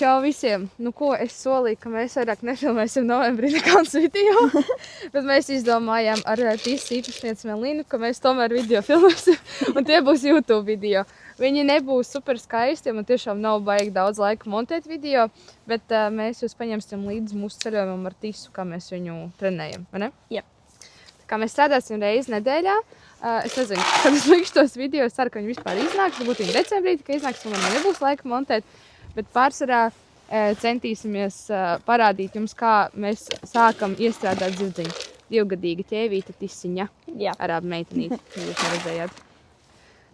čau visiem. Nu ko, es solīju, ka mēs vairāk nefilmēsim novembrī nekāds video. Bet mēs izdomājām ar Tīsas īpašnieci Melinu, ka mēs tomēr video filmēsim. Un tie būs YouTube video. Viņi nebūs super skaisti, jo man tiešām nav baigi daudz laika montēt video. Bet mēs jūs paņemsim līdzi mūsu ceļojumam ar Tīsu, kā mēs viņu trenējam, vai ne? Jā. Kā mēs strādāsim reizi nedēļā. Es nezinu, kad es likšu tos video, es ceru, ka viņi vispār iznāks. Varbūt viņi decembrī tikai iznāks, un man nebūs laika montēt. Bet pārsvarā centīsimies parādīt jums, kā mēs sākam iestrādāt zivdziņu. 2-gadīga ķēvīta Tisiņa. Jā. Arābu meitenīte, ja jūs neredzējāt.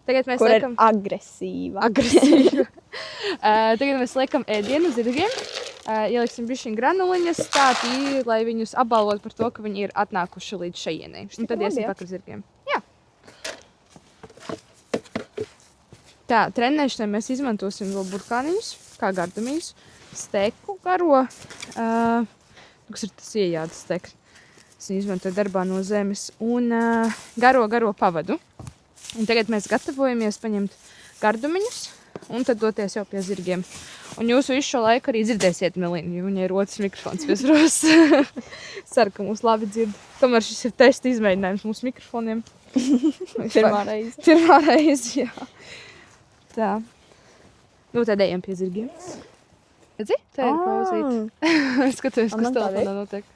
Tagad mēs Kur liekam... ir agresīva. Agresīva. Tagad mēs liekam ēdienu zirgiem. Ieliksim bišķiņ granuliņas tā tīri, lai viņus apbalvot par to, ka viņi ir atnākuši līdz šejienei. Un tad iesim pakaļ zirgiem. Jā. Tā, trenēšanai mēs izmantosim vēl burkāniņus, kā gardumiņus, steku garo, kas ir tas iejādas steks. Es izmantoju darbā no zemes un garo pavadu. Un tagad mēs gatavojamies paņemt gardumiņus un tad doties jau pie zirgiem. Un jūs visu šo laiku arī dzirdēsiet Melinu, jo viņai ir otrs mikrofons viesros. Ceru, ka mūs labi dzird. Tomēr šis ir testa izmēģinājums mūsu mikrofoniem. Pirmā reize. Pirmā reize, jā. Tā. Nu, tad ejam pie zirgiem. Redzi? Tā ir pauzīt. Skatos, kas telefonā notiek.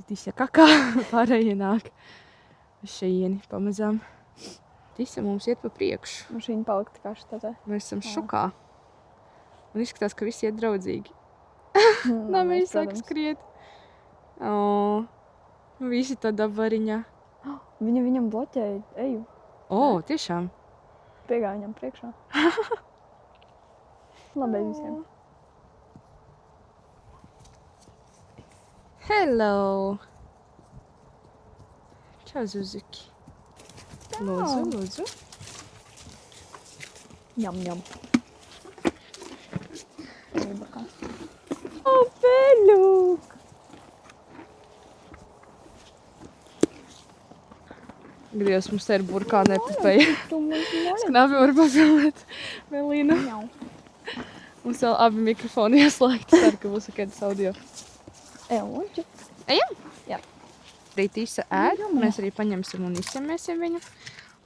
Tisa kakā, pārējie nāk. Šeieni pamazām. Tisa mums iet pa priekšu. Mašīna palika tā kā šitā. Mēs esam šokā. Un izskatās, ka visi iet draudzīgi. Nā, mēs sāk skriet. Visi tādā variņā. Viņa viņam bloķēja eju. Tiešām? Piegāja viņam priekšā. Labi visiem. Hello! Čau, Zuziki. Lūdzu. Ņem. Peļuk! Grievs, mums te ir burkāna epipeja. Sknabi var papilnēt Melinu. Mums vēl abi mikrofoni ieslēgti. Ceru, ka būs kāds audio. Ejam? Jā. Rītīsa ēd. Mēs arī paņemsim un izsemēsim viņu.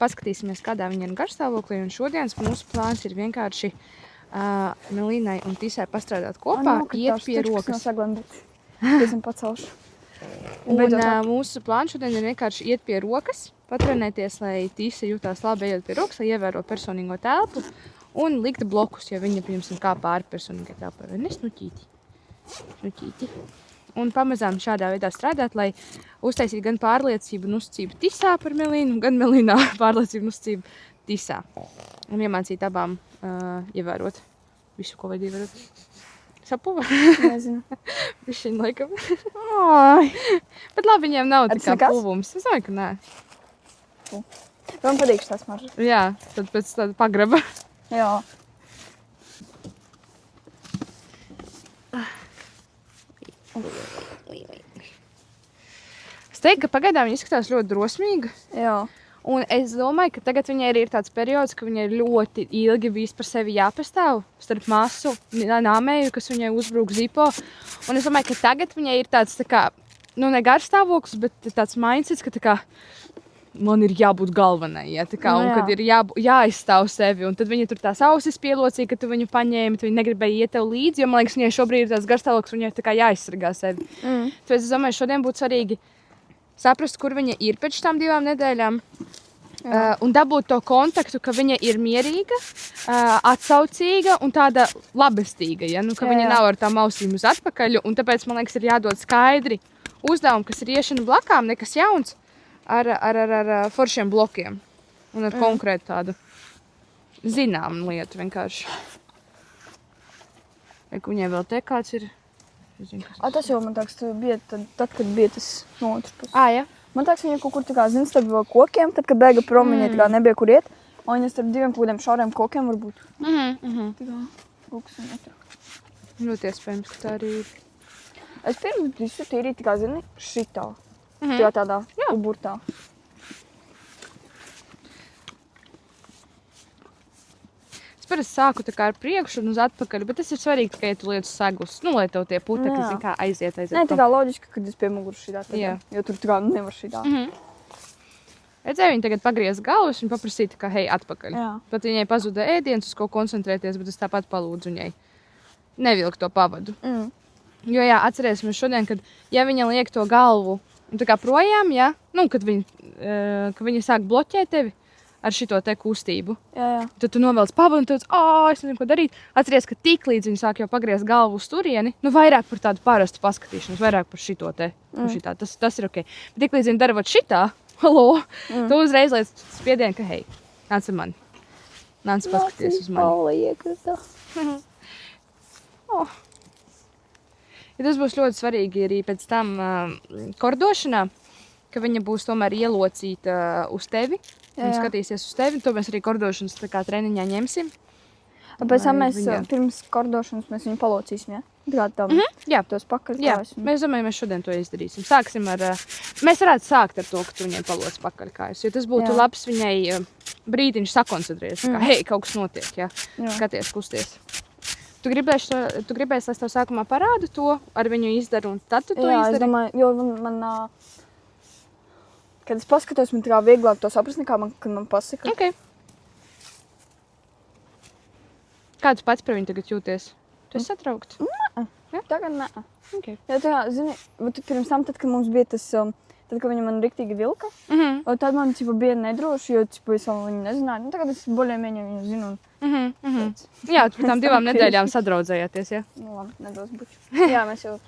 Paskatīsimies, kādā viņa ir garstāvoklī. Un šodienas mūsu plāns ir vienkārši Melinai un Tīsai pastrādāt kopā, iet pie rokas. Esam pacelšu. Un mūsu plāns šodien ir vienkārši iet pie rokas, patrenēties, lai Tīsa jutās labi ejot pie rokas, lai ievēro personīgo telpu un likt blokus, jo viņa, piemēram, kā pāri personīgai telpai. Vai ne? Snuķīti. Un pamazām šādā veidā strādāt, lai uztaisītu gan pārliecību un uzticību Tīsā par Melinu, gan Melinā pārliecību un uzticību Tīsā. Un iemācīt abām ievērot visu, ko vajag ievērot. Sapuva? Nezinu. Višķiņ laikam. Bet labi, viņiem nav tā kā puvums. Es domāju, ka nē. Man patīk šitā smarža. Jā, tad pēc tāda pagraba. Jā. Es teiktu, ka pagaidām viņa izskatās ļoti drosmīga. Jā. Un es domāju, ka tagad viņai ir tāds periods, ka viņai ir ļoti ilgi bijis par sevi jāpastāv starp masu nāmēju, kas viņai uzbrūk zipo. Un es domāju, ka tagad viņai ir tāds tā kā, nu ne garstāvoklis, bet tāds mindsets, ka tā kā man ir jābūt galvenai, ja, tā kā, un kad ir jāizstāv sevi. Un tad viņa tur tās ausis pielocīja, ka tu viņu paņēmi, tu viņa negribēja iet tev līdzi, jo man liekas, viņai šobrīd ir tāds garstāvoklis, viņai tā kā jāizsargā sevi. Tāpēc es domāju, šodien būtu svarīgi saprast, kur viņa ir pēc tām 2 nedēļām un dabūt to kontaktu, ka viņa ir mierīga, atsaucīga un tāda labestīga, ja? Nu, ka viņa nav ar tām ausīm uz atpakaļ, un tāpēc, man liekas, ir jādod skaidri uzdevumi, kas ir iešana blakām, nekas jauns, ar foršiem blokiem un ar konkrētu tādu zināmu lietu vienkārši. Vai viņai vēl te kāds ir? Tas jau, man liekas, bija tad, kad bija tas no otras puses. Jā. Man liekas, viņa kaut kur tā kā, zin, starp kokiem, tad, kad bēga prom, viņai tā kā nebija kur iet. Un viņa starp 2 kaut kādiem šauriem kokiem varbūt. Tā kā, kaut kas viņa netrāk. Ļoti iespējams, ka tā arī ir. Es pirms visu tīrīju tā kā, zini, šitā. Tā tādā uburtā. Es Es parasti sāku tā kā ar priekšu un uz atpakaļ, bet tas ir svarīgi tikai, ja tu liec seglus. Nu, lai tev tie putekļi, Jā. zin kā aiziet. Nē, tā kā loģiski, kad es pie muguras šitā. Jā. Jo tur tā kā nevar šitā. Redzēju, viņa tagad pagriez galvas un paprasīja, ka hei, atpakaļ. Jā. Pat viņai pazuda ēdiens, uz ko koncentrēties, bet es tāpat palūdzu viņai nevilkt to pavadu. Jo jā, atcerēsimies šodien, kad ja viņa liek to galvu un tā kā projām, ja, nu, kad viņa sāk bloķēt tevi ar šito te kustību, Jā. tad tu novelc pavadu un tu teici, es nezinu, ko darīt. Atceries, ka tik līdz viņa sāk jau pagriezt galvu uz turieni, nu vairāk par tādu parastu paskatīšanos, vairāk par šito te, šitā, tas ir ok. Bet tik līdz viņa dara vot šitā, halo, tu uzreiz liec spiedienu, ka hei, nāc ar mani. Nāc paskaties uz mani. Paula iekrita. Ja tas būs ļoti svarīgi arī pēc tam kordošanā, ka viņa būs tomēr ielocīta uz tevi. Jā. Un skatīsies uz tevi. To mēs arī kordošanas tā kā treniņā ņemsim. Pēc tam mēs viņa- pirms kordošanas mēs viņu palocīsim, ja? Tā kā tam Jā. tos Jā, pakaļkājus. mēs domājam, mēs šodien to izdarīsim. Sāksim ar, mēs varētu sākt ar to, ka tu viņai paloc pakaļkājus, jo tas būtu Jā. labs viņai brīdiņš sakoncentrēties, kā hei, kaut kas notiek, jā. Jā. Skaties, kusties. Tu gribēsi, lai es tev sākumā parādu to, ar viņu izdaru, un tad tu to Jā, es izdari? domāju, jo man kad es paskatos, man tā kā vieglāk to saprast, nekā kad man pasaka. Ok. Kā tu pats par viņu tagad jūties? Tu esi satraukts? Tagad nē. Ok. Jo tā kā, zini, bet pirms tam, tad, kad mums bija tas, tad, kad viņa man riktīgi vilka, un tad man bija nedroši, jo es vēl viņu nezināju. Nu, tagad es boļiem viņu zinu. Jā, tu par tām 2 nedēļām sadraudzējāties, jā? Nu, labi, nedos buču. Jā, mēs jau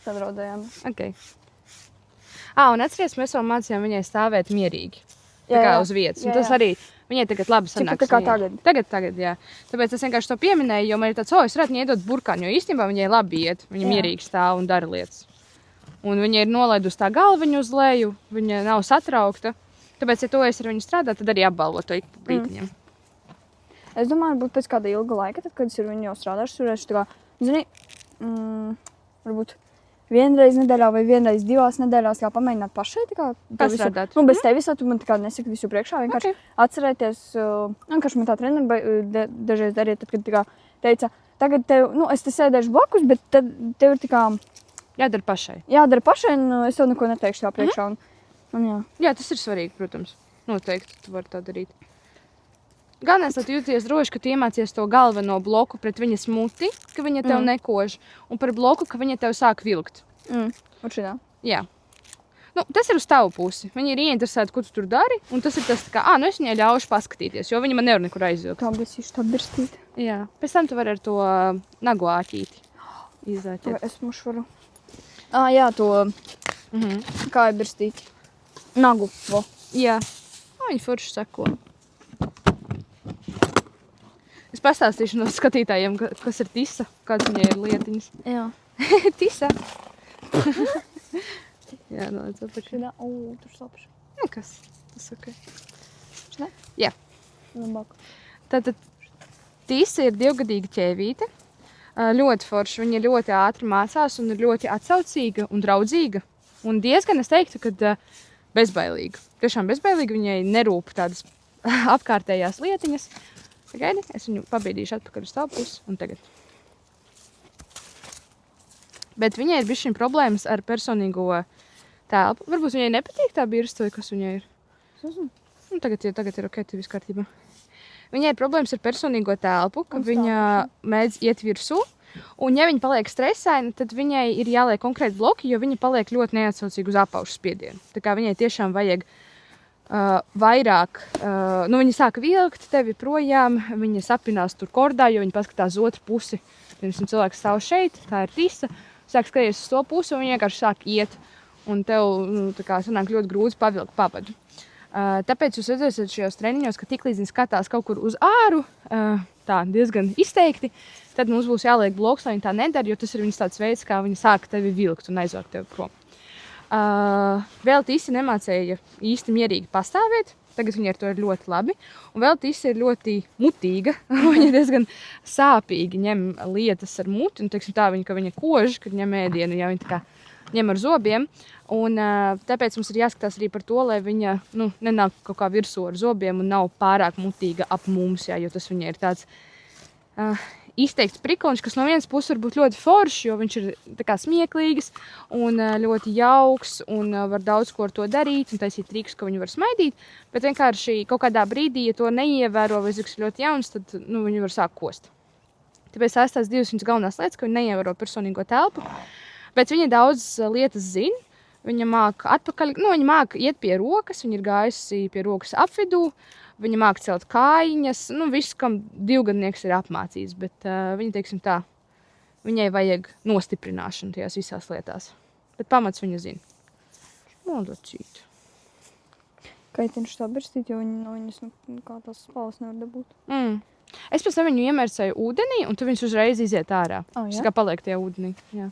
sadraudējām. Ok. Un atceries, mēs vēl mācījām viņai stāvēt mierīgi. Tā kā uz vietas. Un tas arī viņai tagad labi sanāks. tā kā tagad. Tagad, jā. Tāpēc es vienkārši to pieminēju, jo man ir tāds, es varētu viņai iedot burkānu, jo īstenībā viņai labi iet. Viņa mierīgi stāv un dara lietas. Un viņa ir nolaidusi tā galviņu uz leju, viņa nav satraukta. Tāpēc, ja to es ar viņu strādāju, tad arī apbalvo to ik pa brītiņam. Es domāju, varbūt pēc kāda ilga laika, tad, kad es ar viņu jau strādāšu, turēšu tā kā, zini, varbūt vienreiz nedēļā vai vienreiz 2 nedēļās kā pamēģināt pašai, tā kā to visu, Pastrādāt. nu, bez tevis, tu man tā kā nesaki visu priekšā, vienkārši Ok. atcerēties, vienkārši man tā treneri dažreiz darīja, tad, kad tā kā teica, tagad tev, nu, es te sēdēšu blakus, bet tad tev ir tā kā Jādara pašai. jādara pašai, un es tev neko neteikšu tā priekšā, un jā. Jā, tas ir svarīgi, protams. Noteikti tu vari tā darīt. Galvenais, lai tu jūties droši, ka tu iemācies to galveno bloku pret viņas muti, ka viņa tev nekož, un par bloku, ka viņa tev sāk vilkt. Un šitā. Jā. Nu, tas ir uz tavu pusi. Viņa ir ieinteresēta, ko tu tur dari, un tas ir tas, kā, nu es viņai ļaušu paskatīties, jo viņa man nevar nekur aizvilkt. Tā besīšu tā birstīt. Jā. Pēc tam tu vari ar to nagu āķīti izāķēt. Es mušu varu. Jā, to kā ir birstīt. Nagu. Vo. Jā. Viņa forši seko. Es pastāstīšu no skatītājiem, kas ir tisa, kāds viņai ir lietiņas. Jā. Tisa. Jā, no līdz apaču. Šitā. Tur slapšu. Nekas. Tas ok. Šitā? Jā. Labāk. Tātad tisa ir 2-gadīga ķēvīte. Ļoti forša. Viņa ļoti ātri mācās un ir ļoti atsaucīga un draudzīga. Un diezgan, es teiktu, ka bezbailīga. Tiešām bezbailīga. Viņai nerūp tādas apkārtējās lietiņas. Gaidi, es viņu pabīdīšu atpakaļ uz tā pusi un tagad. Bet viņai ir bišķiņ problēmas ar personīgo telpu. Varbūt viņai nepatīk tā birsta, vai kas viņai ir. Nu, tagad ir ok, tev viss kārtībā. Viņai ir problēmas ar personīgo telpu, ka viņa mēdz iet virsū. Un ja viņa paliek stresaina, tad viņai ir jāliek konkrēti bloki, jo viņa paliek ļoti neatsaucīga uz apaušu spiedienu. Tā kā viņai tiešām vajag vairāk, viņa sāka vilkt tevi projām, viņa sapinās tur kordā, jo viņa paskatās uz otru pusi. Piemēram, cilvēks stāv šeit, tā ir tisa, sāk skatīties uz to pusi un viņa vienkārši sāk iet. Un tev tā kā sanāk ļoti grūti pavilkt pavadu. Tāpēc jūs redzēsiet šajos treniņos, ka tiklīdz viņi skatās kaut kur uz āru, tā diezgan izteikti, tad mums būs jāliek bloks, lai viņi tā nedara, jo tas ir viņas tāds veids, kā viņi sāk tevi vilkt un aizvākt tevi prom. Vēl tisa nemācēja īsti mierīgi pastāvēt. Tagad viņa ar to ir ļoti labi. Un vēl tisa ir ļoti mutīga. Viņa diezgan sāpīgi ņem lietas ar muti. Un, teiksim, tā viņa kož, kad ņem ēdienu, ja viņa tā kā ņem ar zobiem. Un tāpēc mums ir jāskatās arī par to, lai viņa nenāk kaut kā virsū ar zobiem un nav pārāk mutīga ap mums, jā, jo tas viņai ir tāds izteikts prikoliņš, kas no vienas puses var būt ļoti foršs, jo viņš ir tā kā smieklīgs un ļoti jauks un var daudz ko ar to darīt un taisīt trikus, ka viņu var smaidīt, bet vienkārši kaut kādā brīdī, ja to neievēro vai zirgs ļoti jauns, tad viņu var sākt kost. Tāpēc tās divas viņas galvenās lietas, ka viņi neievēro personīgo telpu, bet viņa daudz lietas zina. Viņa māk atpakaļ, viņa māk iet pie rokas, viņa ir gājusi pie rokas apvidū, viņa māk celt kājiņas, viss, kam divgadnieks ir apmācīts, bet viņa, teiksim tā, viņai vajag nostiprināšanu tajās visās lietās. Bet pamats viņa zina. Molocīt. Kaitiņš tā birstīt, jo viņa no viņas kā tās spāles nevar dabūt. Es pēc tam viņu iemērcēju ūdenī, un tu viņus uzreiz iziet ārā. Tas kā paliek tajā ūdenī, jā.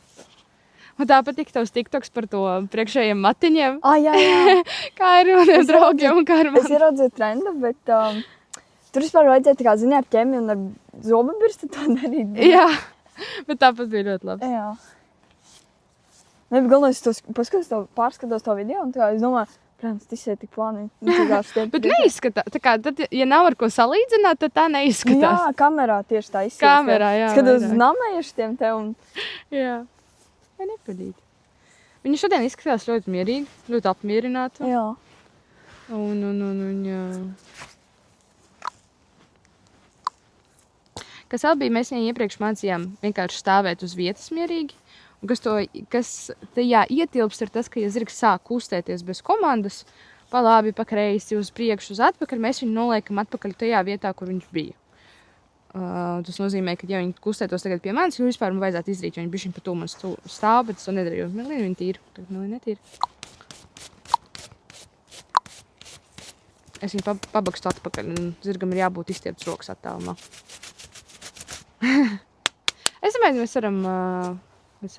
Un tāpat tavs TikToks par to priekšējiem matiņiem. Jā. Kā ir maniem draugiem un kā ar mani. Es ieraudzīju trendu, bet tur vispār vajadzēja tā kā zini ar ķemi un ar zobu birsti to darīt. Jā, bet tāpat bija ļoti labi. Jā. Galvenais, es pārskatos to video un tā es domāju, protams, tas ir tik plāni. Bet neizskatās. Tā kā, tad, ja nav ar ko salīdzināt, tad tā neizskatās. Jā, kamerā tieši tā izskatās. Kamerā, jā. Skatos uz namējušiem te un... Jā. Vai nepadīt? Viņa šodien izskatās ļoti mierīgi, ļoti apmierināta. Jā. Un viņa... Kas vēl bija, mēs viņai iepriekš mācījām vienkārši stāvēt uz vietas mierīgi. Un kas tajā ietilps ir tas, ka, ja zirgs sāk kustēties bez komandas, pa labi, pa kreisi, uz priekšu, uz atpakaļ, mēs viņu noliekam atpakaļ tajā vietā, kur viņš bija. Tas nozīmē, ka, ja viņi kustētos tagad pie manis, jo vispār man vajadzētu izdarīt, jo viņi bišķiņ pa tū man stāv, bet es to nedarīju. Melīna viņa tīra, tagad Melīna netīra. Es viņu pabakstu atpakaļ, un zirgam ir jābūt izstiepts rokas attālumā. Es domāju, mēs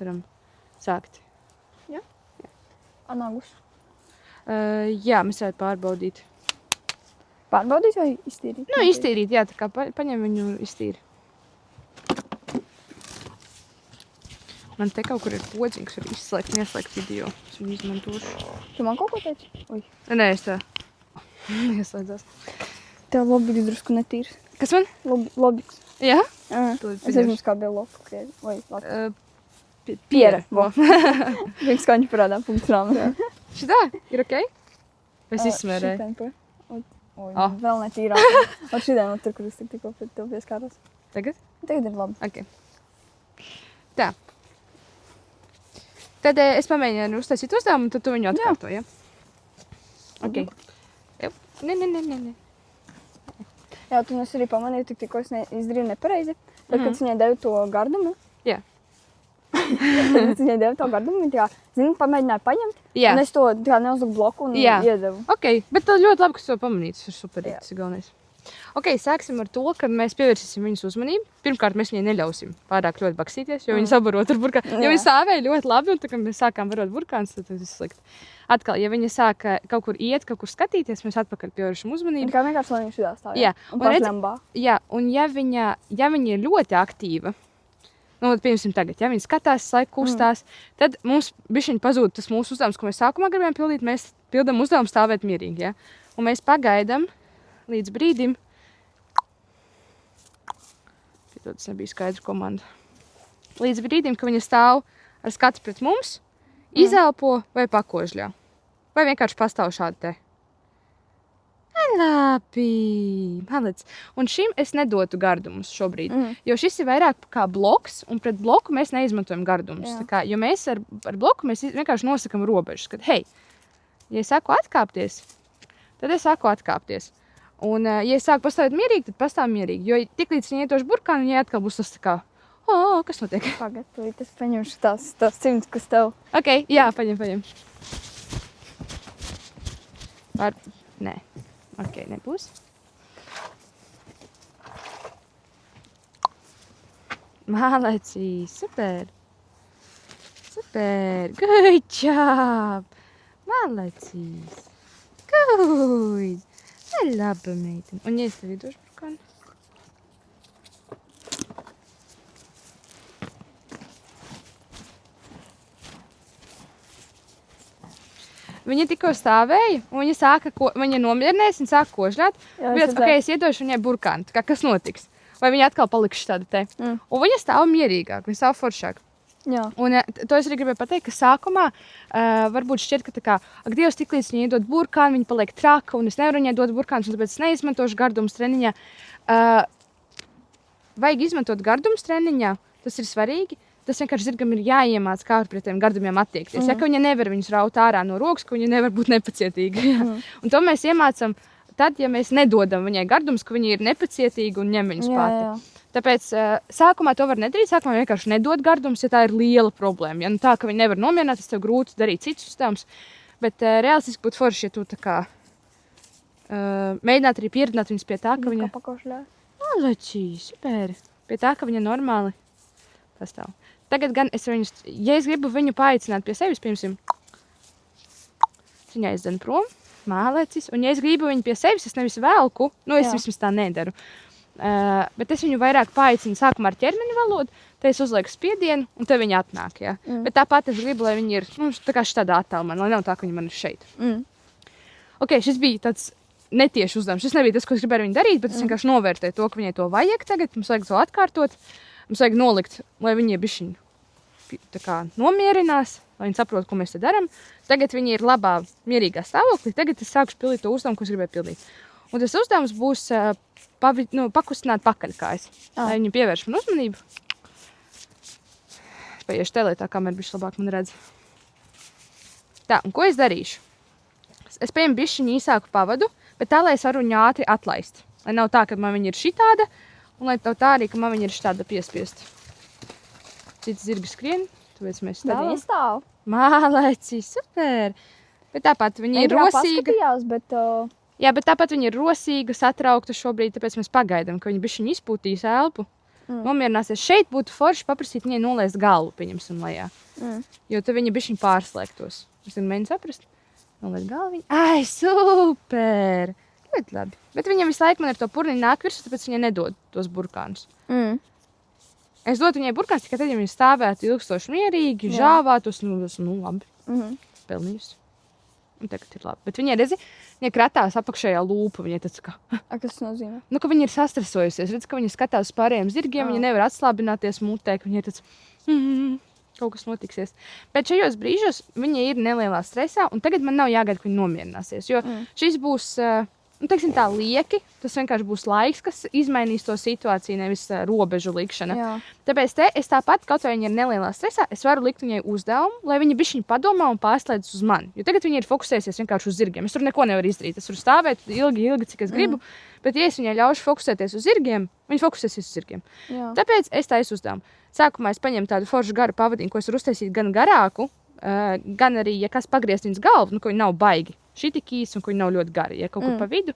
varam sākt. Jā? Anagus. Jā, mēs varētu pārbaudīt. Pārbaudīt vai iztīrīt? Iztīrīt, jā, tā kā paņem viņu iztīri. Man te kaut kur ir podziņš, var izslēgt un ieslēgt video. Es viņu izmantošu. Tu man kaut ko teici? Ui. Nē, es tā ieslēdzās. Tev lobiks drusku netīrs. Kas man? Lobiks. Jā? Es esmu kā bija lopu. Vai laka. Piere. Viņa skaņu parādā punktrāma. Šitā? Ir okei? Es izsmērēju. Vēl netīrāk. Un šitiem tur, kur es tikko pret tev pieskāros. Tagad? Tagad ir labi. Ok. Tā. Tad es pamēģināju uztaisīt uzdevumu, un tad tu viņu atkārto, ja? Ok. Nē. Jā, tu es arī pamanīju, tikko es izdarīju nepareizi. Tad, kad es viņai devu to gardumu. Jā. Tad es viņai devu to gardumu, viņa tā, zini, pamēģināja paņemt. Jā. Un es to tā neuzliku bloku un iedevu. Ok, bet tad ļoti labi, ka tu to pamanīji, tas ir superīgi, tas ir galvenais. Ok, sāksim ar to, ka mēs pievērsīsim viņas uzmanību. Pirmkārt, mēs viņai neļausim pārāk ļoti baksīties, jo viņa sabarot ar burkānu. Jo viņa stāvēja ļoti labi, un tā, kad mēs sākām barot burkānus, tad tas ir slikti. Atkal, ja viņa sāka kaut kur iet, kaut kur skatīties, mēs atpakaļ pievēršam uzmanību. Kā vienkārši, lai viņa šitā stāv. Jā. Un pašlembā. Jā, un ja viņa ir ļoti aktīva, piemēram tagad, ja viņa skatās, laiku kustās, tad mums bišķiņ pazūd tas mūsu uzdevums, ko mēs sākumā gribējām pildīt, mēs pildam uzdevumu stāvēt mierīgi, ja? Un mēs pagaidam līdz brīdim, tas nebija skaidra komanda, līdz brīdim, ka viņa stāv ar skatu pret mums, izelpo vai pakožļā, vai vienkārši pastāv šādi te. Labi, malec. Un šim es nedotu gardumus šobrīd, jo šis ir vairāk kā bloks, un pret bloku mēs neizmantojam gardumus. Tā kā, jo mēs ar bloku mēs vienkārši nosakam robežas, kad, hei, ja es saku atkāpties, tad es saku atkāpties. Un, ja es sāku pastāvēt mierīgi, tad pastāv mierīgi, jo tik līdz viņa ietoši burkānu, viņai atkal būs tas tā kā, kas notiek? Pagad, es paņemšu tās 100, kas tev. Ok, jā, paņem. Nē. Ok, nebūs. Malacī, super. Good job. Malacīs. Good. Laba meitene. Un ja es tev iedošu burkānu? Viņa tikko stāvēja, un viņa nomierinājās, viņa sāka kožļāt. Bet, ok, es iedošu viņai burkānu, kas notiks. vai viņa atkal paliks tāda te. Un viņa stāv mierīgāk, viņa stāv foršāk. Jā. Un to es arī gribēju pateikt, ka sākumā varbūt šķiet, ka tā kā, ak, Dievs, tiklīdz viņa iedod burkānu, viņa paliek traka, un es nevaru viņai dot burkānus, un tāpēc es neizmantošu gardumus treniņā. Vajag izmantot gardumus treniņā, tas ir svarīgi. Tas vienkārši zirgam ir jāiemāc, kā pret tiem gardumiem attiekties. Ja, ka viņa nevar viņus raut ārā no rokas, ka viņa nevar būt nepacietīga. Un to mēs iemācam tad, ja mēs nedodam viņai gardumus, ka viņa ir nepacietīga un ņem viņus pati. Tāpēc sākumā to var nedarīt, sākumā vienkārši nedod gardumus, ja tā ir liela problēma. Ja nu tā, ka viņi nevar nomierināties, tev grūti darīt citus uzdevumus, bet realistiski būtu forši, ja tu tā kā mēģināt arī pieredināt viņus pie tā, ka viņa... Super! Pie tā, ka viņa normāli pastāv. Tagad gan es viņus, ja es gribu viņu paaicināt pie sevis, piemēram, viņa aizdzen prom, mālēcis, un ja es gribu viņu pie sevis, es nevis velku, nu es vismaz tā nedaru, bet es viņu vairāk paaicinu sākumā ar ķermeni valodu, tad es uzlieku spiedienu, un tad viņa atnāk, jā. Bet tāpat es gribu, lai viņi ir, nu, tā kā šitādā attālumā, lai nav tā, ka viņi man ir šeit. Ok, šis bija tāds netieši uzdevums, šis nebija tas, ko es gribēju ar viņu darīt, bet es vienkārši novērtēju to, ka viņai to vajag tagad, mums vajag to atkārtot. Mums vajag nolikt, lai viņi bišķiņ tā kā nomierinās, lai viņi saprot, ko mēs te daram. Tagad viņi ir labā, mierīgā stāvoklī. Tagad es sākšu pildīt to uzdevumu, ko es gribēju pildīt. Un tas uzdevums būs pakustināt pakaļkājas, lai viņi pievērš man uzmanību. Es paiešu te, lai tā kamera bišķi labāk man redz. Tā, un ko es darīšu? Es paņemu bišķiņu īsāku pavadu, bet tā, lai es varu viņu ātri atlaist. Lai nav tā, ka man viņa ir šitāda, un lai tev tā arī, ka man viņa ir štāda piespiest. Cits zirgi skrien, tāpēc mēs stāvam. Bet viņa stāv. Mālēci, super! Bet tāpat viņa ir rosīga. Bet, Jā, bet tāpat viņa ir rosīga, satraukta šobrīd, tāpēc mēs pagaidām, ka viņa bišķiņ izpūtīs elpu. Nomierināsies. Šeit būtu forši paprasīt viņai nolaist galvu, pieņemsim lejā. Jo tad viņa bišķiņ pārslēgtos. Es mēģinu saprast. Nolaist galvu viņa. Ai, super! Ļoti labi. Bet viņam visu laiku man ar to purniņu nāk virsū, tāpēc viņa nedod tos burkānus. Es dotu viņai burkānus tikai tad, ja viņa stāvētu ilgstoši mierīgi, žāvātos, nu labi. Pelnījusi. Un tagad ir labi. Bet viņai, redzi, viņa kratās apakšējā lūpa. Viņai tāds kā... Kas nozīmē? Nu, ka viņa ir sastresojusies. Redz, ka viņa skatās uz pārējiem zirgiem, viņa nevar atslābināties mutē, ka viņa ir tāds... kaut kas notiksies. Bet šajos brīžos viņa ir nelielā stresā, un tagad man nav jāgaida, ka viņa nomierināsies. Jo šis būs... Nu, teiksim tā, lieki, tas vienkārši būs laiks, kas izmainīs to situāciju, nevis robežu likšana. Jā. Tāpēc es tāpat, kaut vai viņa ir nelielā stresā, es varu likt viņai uzdevumu, lai viņa bišķiņ padomā un pārslēdz uz mani. Jo tagad viņa ir fokusēsies vienkārši uz zirgiem. Es tur neko nevaru izdarīt. Es varu stāvēt ilgi, cik es gribu, bet ja es viņai ļaušu fokusēties uz zirgiem, viņa fokusēsies uz zirgiem. Jā. Tāpēc es taisu uzdevumu. Sākumā es paņemu tādu foršu garu pavadiņu, ko es varu uztaisīt gan garāku, gan arī, ja kas pagriezt viņas galvu, nu, ko viņa nav baigi. Šī tik īsi un ko viņa nav ļoti gari, ja kaut kur pa vidu.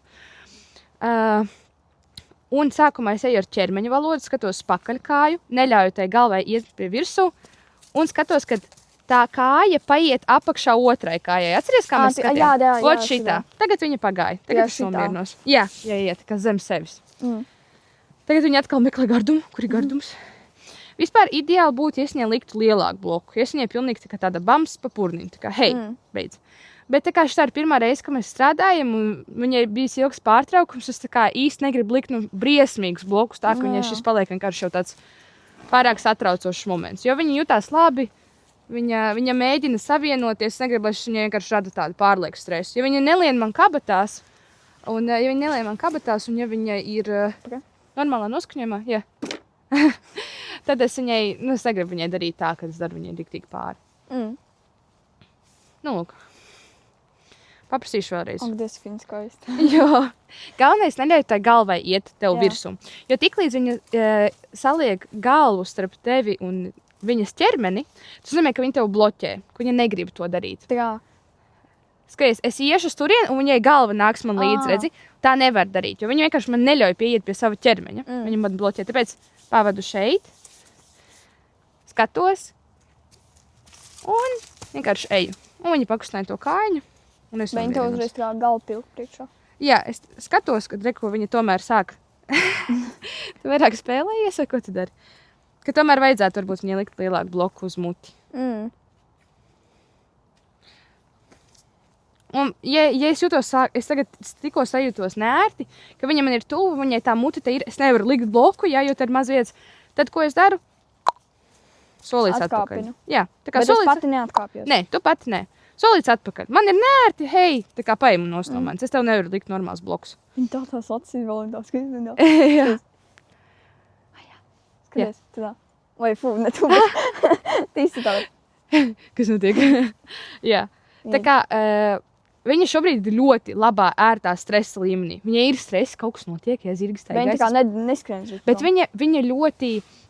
Un sākumā es eju ar ķermeņa valodu, skatos pakaļkāju, neļauju tai galvai iet pie virsū un skatos, ka tā kāja paiet apakšā otrai kājai. Atceries, kā mēs skatījām? Jā, Ot šitā. Tagad viņa pagāja. Tagad es nomierinos. Jā, tā kā zem sevis. Tagad viņa atkal meklē gardumu. Kur ir gardums? Vispār ideāli būtu, ja es viņai liktu lielāku bloku. Ja es viņai pilnīgi tā kā tāda bams pa purniņu. Tā kā, hei, beidz. Bet tā kā šitā ir pirmā reize, ka mēs strādājam, un viņai bijis ilgs pārtraukums, es tā kā īsti negribu likt briesmīgus blokus, tā ka viņai šis paliek vienkārši jau tāds pārāk satraucošs moments. Jo viņa jutās labi, viņa mēģina savienoties, es negribu, lai šis viņai vienkārši rada tādu pārlieku stresu. Ja viņa nelien man kabatās, un ja viņa ir normālā noskaņojumā, jā, tad es negribu viņai darīt tā, ka es daru viņai tik pāri. Nu, lūk. Paprasīšu vēlreiz. Ak, Dievs, viņa skaisti. Jo, galvenais neļauj tai galvai iet tev virsū. Jo tiklīdz viņa saliek galvu starp tevi un viņas ķermeni, tas nozīmē, ka viņa tev bloķē, ka viņa negrib to darīt. Tā. Skaties, es iešu uz turien, un viņai galva nāks man līdz, redzi. Tā nevar darīt, jo viņa vienkārši man neļauj pieiet pie sava ķermeņa. Viņa man bloķē, tāpēc pavadu šeit, skatos, un vienkārši eju. Un viņa pakustināja to kājiņu. Viņa tev uzreiz tā galva pilk priekšā. Jā, es skatos, ka reko viņa tomēr sāk. Tu vairāk spēlējies, vai ko tu dari? Ka tomēr vajadzētu varbūt viņai likt lielāku bloku uz muti. Un, ja es jūtos, es tagad tikko sajūtos nērti, ka viņa man ir tuvu, viņai tā mute te ir, es nevaru likt bloku, jā, jo te ir maz vietas. Tad, ko es daru? Solīts atpakaļ. Atkāpinu. Jā, tā kā Bet es pati neatkāpjos. Nē, tu pati nē. Solīts atpakaļ. Man ir nērti, hei, tā kā paēmu no manis. Es tev nevaru likt normāls bloks. Viņa tā tās acis vēl un tā skrien. Jā. Skaties, tā. Vai fū, ne tu. Tīsi tā. Kas notiek? Jā. Tā kā viņa šobrīd ir ļoti labā, ērtā stresa līmenī. Viņai ir stress, kaut kas notiek, ja zirgs tā Viņa tā kā neskrien. Bet viņa ļoti,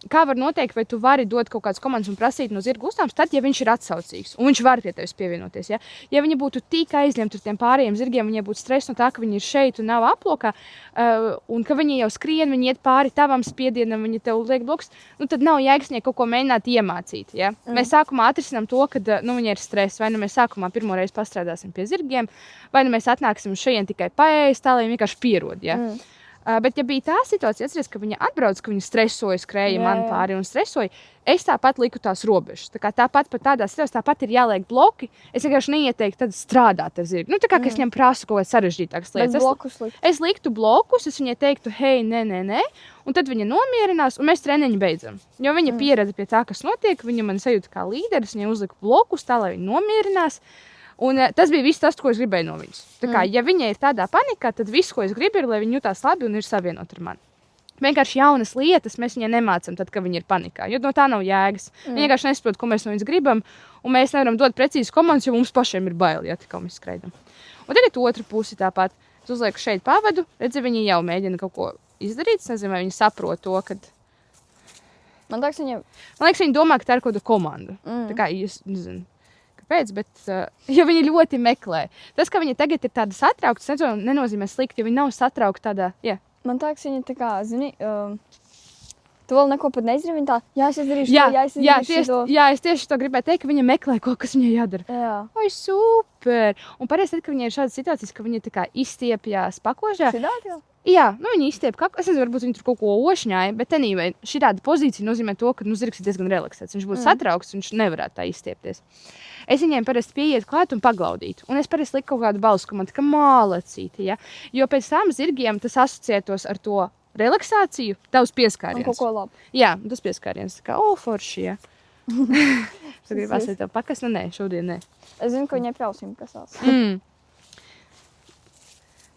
kā var noteikt, vai tu vari dot kaut kādas komandas un prasīt no zirga uzstāvums, tad, ja viņš ir atsaucīgs un viņš var pie tevis pievienoties. Ja viņa būtu tik aizņemta ar tiem pārējiem zirgiem, viņai būtu stress no tā, ka viņi ir šeit un nav aplokā, un ka viņi jau skrien, viņi iet pāri tavam spiedienam, viņi tev liek bloks, nu tad nav jēgas viņai kaut ko mēģināt iemācīt. Ja? Mēs sākumā atrisinām to, ka viņai ir stress, vai nu mēs sākumā pirmo reizi pastrādāsim pie zirgiem, vai nu mēs atnāksim šeit tikai paēst, tā lai viņi vienkārši pierod. Ja? Bet, ja bija tā situācija, atceries, ka viņa atbrauc, ka viņa stresoja, skrēja man pāri un stresoja, es tāpat liku tās robežas. Tāpat pat tādā situācijā tāpat ir jāliek bloki. Es vienkārši neieteiktu tad strādāt ar zirgu. Nu, tā kā es viņam prasu kaut kādas sarežģītākas lietas. Es liktu blokus, es viņai teiktu, hei, nē. Un tad viņa nomierinās, un mēs treniņu beidzam. Jo viņa pieredze pie tā, kas notiek, viņa man sajūta kā līderis, viņai uzliku blokus tā, lai viņa nomierinās. Un tas bija viss tas, ko es gribēju no viņas. Tā kā, ja viņa ir tādā panikā, tad viss, ko es gribu, ir, lai viņa jutās labi un ir savienot ar mani. Vienkārši jaunas lietas mēs viņai nemācam, tad, kad viņa ir panikā, jo no tā nav jēgas. Viņa vienkārši nesaprot, ko mēs no viņas gribam, un mēs nevaram dot precīzi komandas, jo mums pašiem ir bail, ja tā kā mēs skraidam. Un tagad otra pusi tāpat. Es uzlieku šeit pavadu, redzi, viņa jau mēģina kaut ko izdarīt. Es nezinu, vai viņa saprot to, kad... Man liekas, viņa domā, ka tā ir kaut kāda komanda. Tā kā, es nezinu. Pēc, bet jo viņi ļoti meklē. Tas, ka viņa tagad ir tāda satraukta, nenozīmē slikti, jo viņa nav satraukta tādā, jā. Man liekas, viņa tā kā, zini, tu vēl neko pat nezini, viņa tā, es izdarīšu to. Jā, es tieši to gribēju teikt, ka viņa meklē kaut kas viņai jādara. Jā. Oi, super! Un parasti, tad, ka viņai ir šādas situācijas, ka viņa tā kā izstiepjās pakožā. Šitāt jau? Jā, viņa izstiep kaklu. Es nezinu, varbūt viņa tur kaut ko ošņāja, bet anyway, šī tāda pozīcija nozīmē to, ka zirgs ir diezgan relaksēts. Viņš būtu satraukts, viņš nevarētu tā izstiepties. Es viņiem parasti pieietu klāt un paglaudītu. Un es parasti liku kaut kādu balsu komandu, ka mālacīti, ja? Jo pēc tam zirgiem tas asociētos ar to relaksāciju, tavs pieskāriens. Un kaut ko labu. Jā, tas pieskāriens. Tā kā, forši, ja. Tu gribi asēt tev pakas? Nu, nē, šodien nē. Es zinu, ka viņai pļausim kasās.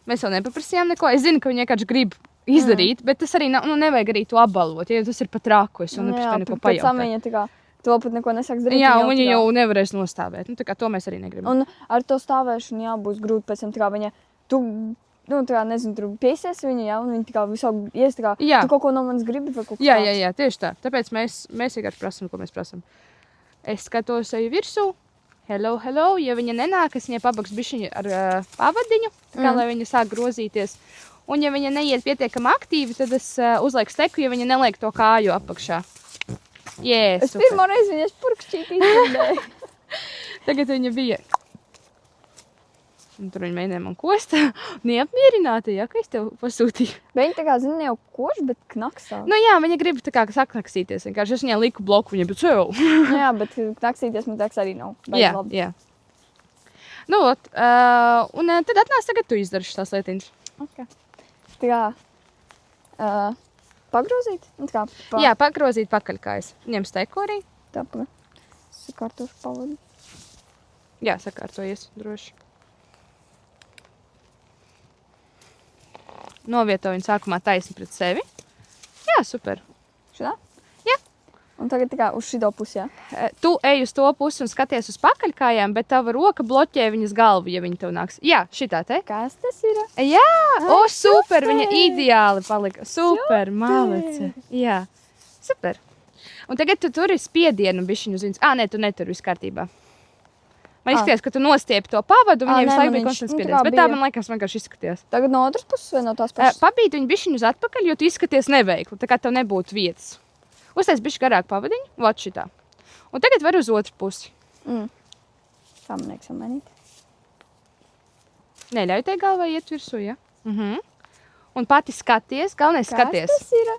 Mēs vēl nepaprasījām neko. Es zinu, ka viņi vienkārši grib izdarīt, bet tas arī nav, nevajag arī to apbalvot, jo tas ir pat rāku. Es jau nepaspēju neko pajautāt. Pēc tam viņa tā kā, to pat neko nesāks darīt. Jā, un viņa jau nevarēs nostāvēt. Nu, tā kā to mēs arī negribam. Un ar to stāvēšanu, jā, būs grūti pēc tam tā kā viņa, tā kā, nezinu, tur piesies viņa, jā, un viņa tā kā visā ies, tā kā, tu kaut ko no manis gribi vai kaut ko tāds. Jā, tieši tā. Tāpēc mēs vienkārši prasam, ko mēs prasam. Es skatos eju virsū. Hello, ja viņa nenāk, es viņai pabaks bišķiņu ar pavadiņu, tā kā, lai viņa sāk grozīties. Un ja viņa neiet pietiekami aktīvi, tad es uzlieku steku, ja viņa neliek to kāju apakšā. Es pirmo reizi viņas purkšķīt izdzirdēju. Tagad viņa bija. Un tur viņa mēģināja man kost. Neapmierināta, ja, ka es tev pasūtīju. Bet viņa tā kā, zina, jau koš, bet knaksā. Nu jā, viņa grib tā kā saknaksīties. Vienkārši es viņai liku bloku, viņa, bet sev. Nu jā, bet knaksīties, man teiks, arī nav. Jā. Nu, un tad atnāc tagad tu izdarīši tās lietiņas. Okay. Tā kā, pagrozīt? Tā kā, Jā, pagrozīt pakaļkājas. Ņem steku arī. Tā, sakārtošu pavadu. Jā, sakārtojies droši. Novieto viņu sākumā taisni pret sevi. Jā, super. Šitā? Jā. Un tagad tā kā uz šito pusi, jā? Tu ej uz to pusi un skaties uz pakaļkājām, bet tava roka bloķē viņas galvu, ja viņa tev nāks. Jā, šitā te. Kas tas ir? Jā, super, viņa ideāli palika. Super, malece. Jā, super. Un tagad tu turi spiedienu bišķiņu uz viņas. Nē, tu neturi, viss kārtībā. Man izskatījās, ka tu nostiepi to pavadu, un viņai visu laiku bija konstants spiediens. Bet tā man liekas vienkārši izskatījās. Tagad no otras puses vai no tās pašas? Pabīdi viņu bišķiņu uz atpakaļ, jo tu izskaties neveikli, tā kā tev nebūtu vietas. Uztais bišķi garāk pavadiņu, vot šitā. Un tagad var uz otru pusi. Tā man liekas mainīt. Neļauj tai galvai iet virsū, ja? Un pati skaties, galvenais skaties. Kas tas ir?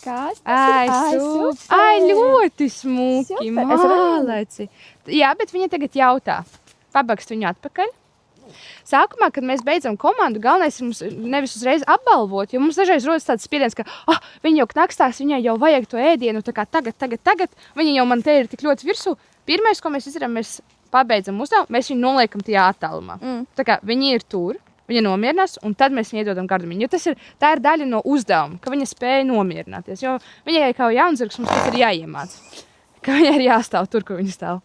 Kas tas ir? Super! Ai, ļoti smuki, Super. māleci. Jā, bet viņa tagad jautā. Pabakst viņu atpakaļ. Sākumā, kad mēs beidzam komandu, galvenais ir mums nevis uzreiz apbalvot, jo mums dažreiz rodas tāds spiediens, ka viņa jau knakstās, viņai jau vajag to ēdienu, tā kā tagad, viņa jau man te ir tik ļoti virsū. Pirmais, ko mēs izdarām, mēs pabeidzam uzdevumu, mēs viņu noliekam tajā attālumā. Tā kā viņi ir tur, viņa nomierinās, un tad mēs viņai iedodam gardumiņu. Jo tā ir daļa no uzdevuma, ka viņa spēja nomierināties, jo viņai kā jaunzirgs mums tas ir jāiemāc, ka viņai ir jāstāv tur, kur viņa stāv.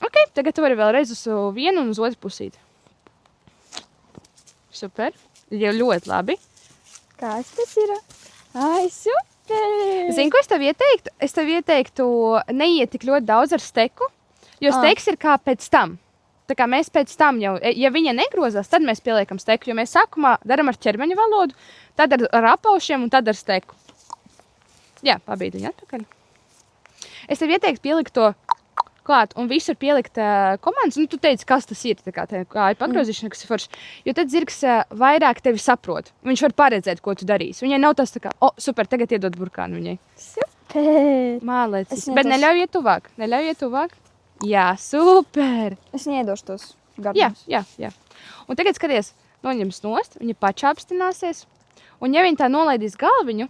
Ok, tagad tu vari vēlreiz uz vienu un uz otru pusīti. Super, jau ļoti labi. Kas tas ir? Ai, super! Zini, ko es tev ieteiktu? Es tev ieteiktu neiet tik ļoti daudz ar steku, jo steks ir kā pēc tam. Tā kā mēs pēc tam jau, ja viņa negrozās, tad mēs pieliekam steku, jo mēs sākumā daram ar ķermeņa valodu, tad ar apaušiem un tad ar steku. Jā, pabīd viņu atpakaļ. Es tev ieteiktu pielikt to klāt un visur pielikt komandas. Tu teici, kas tas ir, tā kā kāja pagrozīšana, kas ir forši. Jo tad zirgs vairāk tevi saprot. Viņš var paredzēt, ko tu darīsi. Viņai nav tas tā kā, super, tagad iedod burkānu viņai. Super! Mālēcis. Bet neļauj iet tuvāk. Jā, super! Es neiedošu tos gardumus. Jā. Un tagad skaties, noņems nost, viņa pačāpstināsies. Un ja viņa tā nolaidīs galviņu,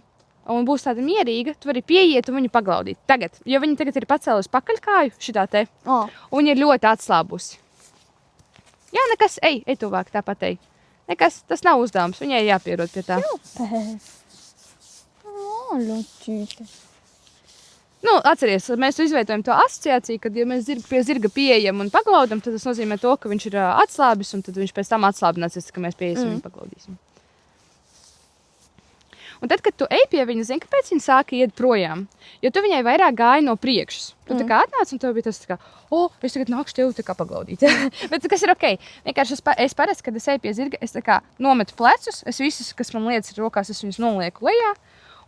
un būs tāda mierīga, tu vari pieiet un viņu paglaudīt. Tagad, jo viņa tagad ir pacēlusi pakaļkāju, šitā te, un viņa ir ļoti atslābusi. Jā, nekas, ej tuvāk, tāpat ej. Nekas, tas nav uzdevums, viņai jāpierod pie tā. Super! Luķīte. Atceries, mēs izveidojam to asociāciju, kad, ja mēs pie zirga pieejam un paglaudam, tad tas nozīmē to, ka viņš ir atslābis, un tad viņš pēc tam atslābināsies, ka mēs pieesim un paglaudīsim. Un tad, kad tu ej pie viņa, zini, kāpēc viņa sāka iet projām? Jo tu viņai vairāk gāji no priekšas. Tu tā kā atnāc, un tev bija tas tā kā, es tagad nākšu tev tā kā paglaudīt. Bet kas ir ok. Vienkārši es parasti, kad es eju pie zirga, es tā kā nometu plecus, es visus, kas man lietas ir rokās, es viņus nolieku lejā.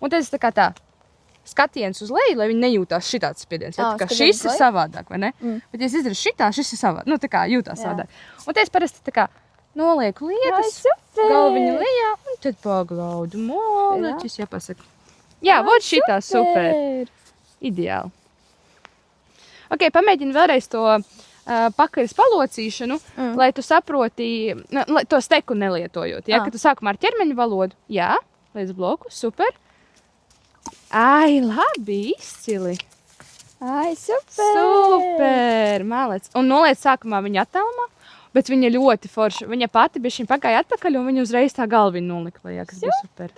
Un tad es tā kā skatiens uz leju, lai viņi nejūtās šitāds spiediens. Ja? Šis ir savādāk, vai ne? Bet ja es izdaru šitā, šis ir savādāk. Tā kā jūtās savādāk. Un tad es parasti tā kā nolieku lietas, galviņu lejā, un tad paglaudu moleķis, jāpasaka. Jā, vod šitā, super. Ideāli. Ok, pamēģini vēlreiz to pakaļas palocīšanu, lai tu saproti, to steku nelietojot. Ja? Kad tu sākumā ar ķermeņa valodu, jā, līdz bloku, super. Ai, labi, izcili. Ai, super. Super, mālec. Un noliec sākumā viņa attālumā. Bet viņa ļoti forša. Viņa pati bišķiņ pagāja atpakaļ, un viņa uzreiz tā galviņu nolika lejā, kas bija super.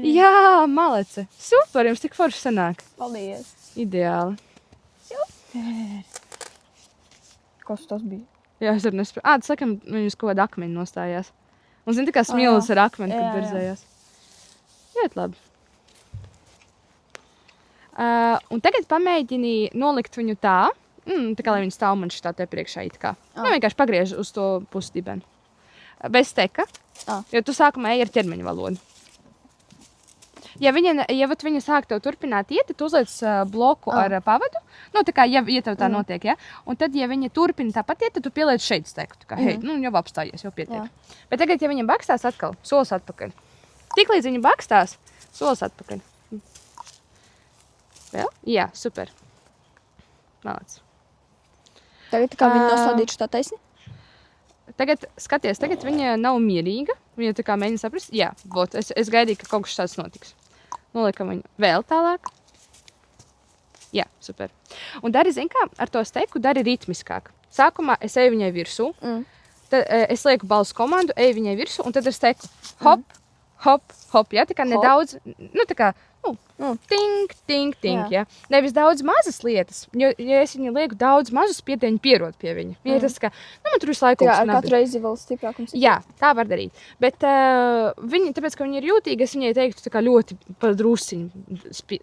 Jā, malece. Super, jums tik forši sanāk. Paldies. Ideāli. Super. Kas tas bija? Jā, es arī nesprāju. Tas laikam viņus kaut kāda akmeņa nostājās. Un zini, tā kā smilzas ar akmeni, kad virzējās. Ļoti labi. Un tagad pamēģini nolikt viņu tā kā lai viņi stāv man šitā te priekšā it kā. Vienkārši pagriež uz to pusdibeni. Bez steka, jo tu sākumā ej ar ķermeņa valodu. Ja viņa sāk tev turpināt iet, tu uzliec bloku ar pavadu, tā kā, ja tev tā notiek, ja? Un tad, ja viņa turpina tāpat iet, tad tu pieliec šeit steku. Tā kā, jau apstājies, jau pietiek. Bet tagad, ja viņa bakstās atkal, solis atpakaļ. Tiklīdz viņa bakstās, solis atpakaļ. Vēl? Jā, super. Malāc. Tagad kā viņa nostādītu šitā taisni? Tagad, skaties, tagad viņa nav mierīga. Viņa tā kā mēģina saprast. Jā, es gaidīju, ka kaut kas tāds notiks. Noliekam viņu vēl tālāk. Jā, super. Un dari, zini kā, ar to steku dari ritmiskāk. Sākumā es eju viņai virsū. Tad es lieku balsu komandu, eju viņai virsū, un tad ar steku hop, hop, hop. Ja? Tā kā nedaudz, tā kā, ting, ting, ting, ja. Nevis daudz mazas lietas, jo, ja es viņu lieku daudz mazus spiedienu pierod pie viņa. Viņa ir tas, ka, man tur visu laiku jā, ar katru reizi vēl stiprākums. Jā, tā var darīt. Bet viņa, tāpēc, ka viņa ir jūtīga, es viņai teiktu tā kā ļoti padrūsiņu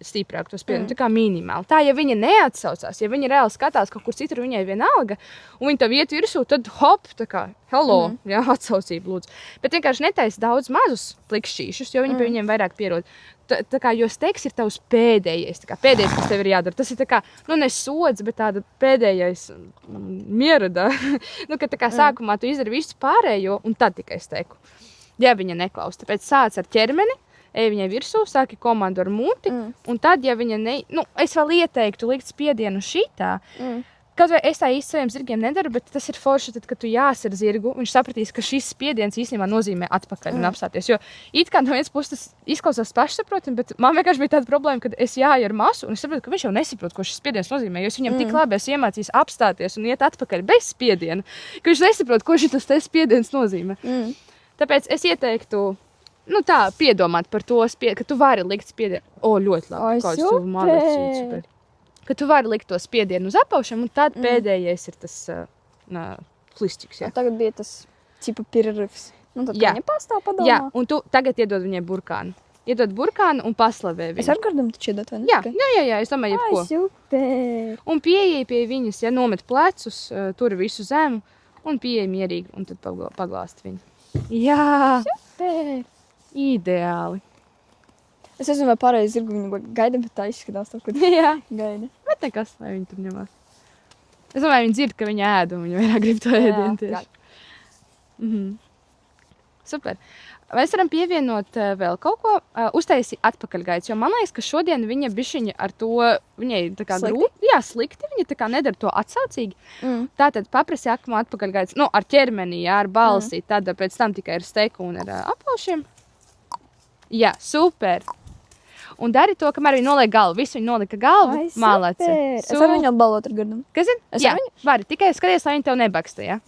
stiprāk to spiedienu, tā kā minimāli. Tā, ja viņa neatsaucās, ja viņa reāli skatās kaut kur citur, viņai vienalga, un viņa tev iet virsū, tad hop, tā kā, hello, jā, atsaucību lūdzu. Bet vienkārši netaisi daudz mazus plikšķīšus, jo viņi pie viņiem vairāk pierod. Tā kā, jo steiks ir tavs pēdējais, pēdējais, kas tev ir jādara. Tas ir tā kā, ne sods, bet tāda pēdējais mieradā. Ka tā kā sākumā tu izdari visu pārējo, un tad tikai steiku. Ja viņa neklaus. Tāpēc sāc ar ķermeni, ej viņai virsū, sāki komandu ar muti, un tad, ja viņa es vēl ieteiktu likt spiedienu šitā, Kaut vai es tā īsti saviem zirgiem nedaru, bet tas ir forši, tad, kad tu jāsar zirgu, viņš sapratīs, ka šis spiediens īstenībā nozīmē atpakaļ un apstāties. Jo it kā no vienas puses tas izklausās pašsaprotami, bet man vienkārši bija tāda problēma, kad es jāju ar masu, un es saprotu, ka viņš jau nesaprot, ko šis spiediens nozīmē. Jo es viņam tik labi esmu iemācījis apstāties un iet atpakaļ bez spiediena, ka viņš nesaprot, ko šis spiediens nozīmē. Tāpēc es ieteiktu, tā, piedomāt par to, ka tu vari likt spiedienu. Ļoti labi. Super! Ka tu vari likt to spiedienu uz apaušam, un tad pēdējais ir tas plisčiks. Ja? Tagad bija tas cipa pirrifs. Tad Jā. viņa pastāv padomā. Jā, un tu tagad iedod viņai burkānu. Iedod burkānu un paslavē viņu. Es ar gardumu taču iedot, vai ne? Jā, es domāju, jebko. Super! Un pieeja pie viņas, ja nomet plecus, tur visu zemu, un pieeja mierīgi, un tad paglāst viņu. Jā, Super! ideāli. Es nezinu, vai pareizi zirgu viņu gaida, bet tā izskatās tā, kad Jā, gaida. bet nekas, lai viņi tur ņemās. Es domāju, viņi dzird, ka viņi ēd, un viņi vairāk grib to ēdienu tieši. Super. Mēs varam pievienot vēl kaut ko, uztaisi atpakaļgaitas, jo man liekas, ka šodien viņa bišķiņa ar to, viņai tā kā grūti, slikti, viņa tā kā nedara to atsaucīgi. Tātad paprasi akmu atpakaļgaitas, ar ķermenī, ar balsi, tad pēc tam tikai ar steku un ar apaušiem. Jā, super. Un dari to, kamēr viņi noliek galvu. Visu viņi nolika galvu, malaci. Es varu viņu atbalot ar gardumu. Kas zin? Jā, vari. Tikai skaties, lai viņi tev nebaksta, ja?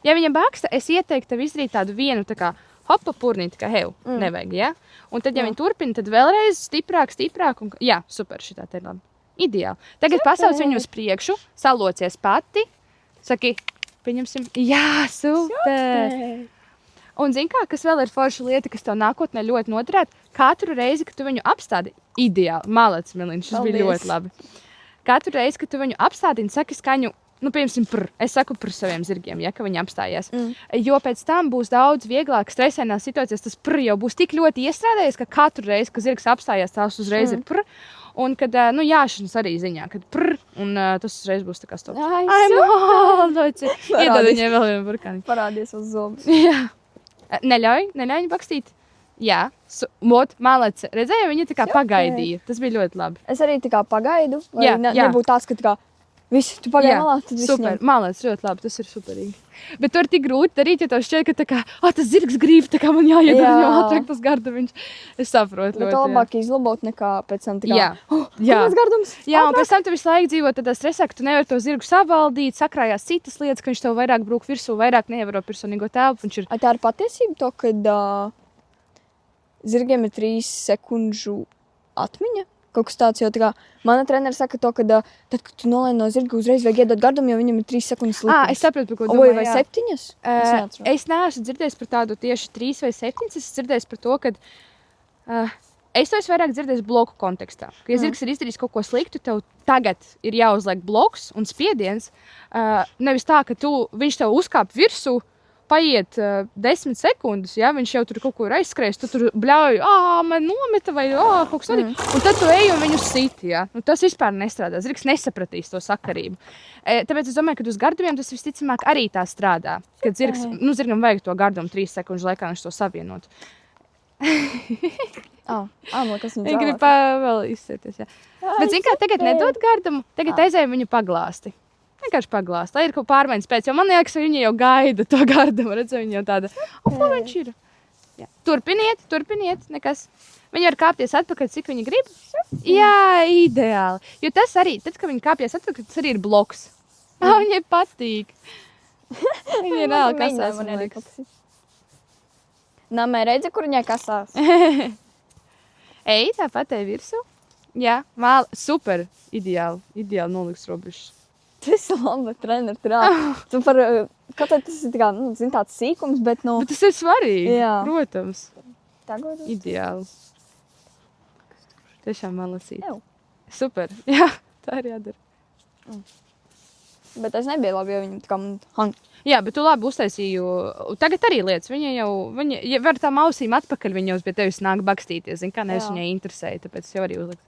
Ja viņa baksta, es ieteiktu tev izdarīt tādu vienu, tā kā hopa purnīti, kā hev. Nevajag, ja? Un tad, ja viņi turpina, tad vēlreiz stiprāk. Un, jā, super, šitā te ir labi. Ideāli. Tagad pasauc viņu uz priekšu, salocies pati. Saki, pieņemsim. Jā, super. Un zini kā, kas vēl ir forša lieta, kas tev nākotnē ļoti noderētu? Katru reizi, kad tu viņu apstādi, ideāli, malacis, Miliņš, šis bija ļoti labi. Katru reizi, kad tu viņu apstādini, saki skaņu, piemēram, es saku par saviem zirgiem, ja, ka viņi apstājās. Jo pēc tam būs daudz vieglāk stresainās situācijas, tas jau būs tik ļoti iestrādājies, ka katru reizi, kad zirgs apstājās, tās uzreiz ir un kad, jāšanas arī ziņā, kad un tas uzreiz būs tā kā stops. Iedod viņai vēl vienu burkāni. Parādies uz zobus. Jā. Neļauj viņu bakstīt? Jā. Malaci. Redzēju, viņa tā kā pagaidīja. Tas bija ļoti labi. Es arī tā kā pagaidu, lai nebūtu tās, ka tā kā viss, tu pagaidi malā, tad viss super. Malaci, ļoti labi. Tas ir superīgi. Bet tur ir tik grūti darīt, ja tev šķiet, ka tā kā, tas zirgs grib, tā kā man jāiedod viņam ātrāk tas gardumiņš. Es saprotu ļoti. Bet labāk izlabot nekā pēc tam tā kā, jā. Gardums, jā, un pēc tam tu visu laiku dzīvo tādā stresā, ka tu nevari to zirgu savaldīt, sakrājās citas lietas, ka viņš tev vairāk brūk virsū, vairāk neievēro personīgo telpu. Tā ir patiesība to, kad zirgiem ir 3 sekundžu atmiņa. Kaut kas tāds, jo tā kā mana treneri saka to, ka tad, kad tu nolēni no zirga, uzreiz vajag iedot gardumu, jo viņam ir 3 sekundes likums. Es saprotu, par ko domāju. Vai 7? Es neesmu dzirdējis par tādu tieši 3 vai 7. Es dzirdēju par to, ka es to esmu vairāk dzirdējis bloku kontekstā. Ka, ja zirgs ir izdarījis kaut ko sliktu, tev tagad ir jāuzliek bloks un spiediens. Nevis tā, ka viņš tev uzkāp virsū, paiet 10 sekundes, ja viņš jau tur kaut ko ir aizskrējis, tu tur bļauj, man nometa vai kaut kas notika. Un tad tu ej un viņu siti, ja. Tas vispār nestrādā. Zirgs nesapratīs to sakarību. Tāpēc es domāju, ka uz gardumiem tas visticamāk arī tā strādā. Kad zirgam vajag to gardumu 3 sekundžu laikā, viņš to savienot. Kas viņu Viņa grib vēl izsēties, jā. Bet zini kā, tagad nedod gardumu, tagad aizēju viņu paglāsti. Vienkārši paglāst, lai ir kaut pārmaiņas pēc, jo man liekas, ka viņa jau gaida to gardumu, redz, viņa jau tāda, ko viņš ir? Jā. Turpiniet, nekas. Viņa var kāpties atpakaļ, cik viņa grib. Jā, ideāli. Jo tas arī, tad, kad viņa kāpjas atpakaļ, tas arī ir bloks. Viņai patīk. Viņa ir vēl kasās, man liekas. Namē redzi, kur viņai kasās. Ej, tāpat ej virsū. Jā, super, ideāli noliks robežas. Tas ir labi, treneri, tu par, kaut tas ir tā kā, zin, tāds sīkums, bet, Bet tas ir svarīgi, jā. Protams. Tagad. Ideāli. Tiešām malasīt. Jau. Super, jā, tā ir jādara. Bet es nebija labi, jo viņi tā kā man Jā, bet tu labi uztaisīju, tagad arī lietas, ja var tām ausīm atpakaļ, viņa jau pie tevis nāk bakstīties, zin, kā nevis viņai interesēja, tāpēc jau arī uzlikt.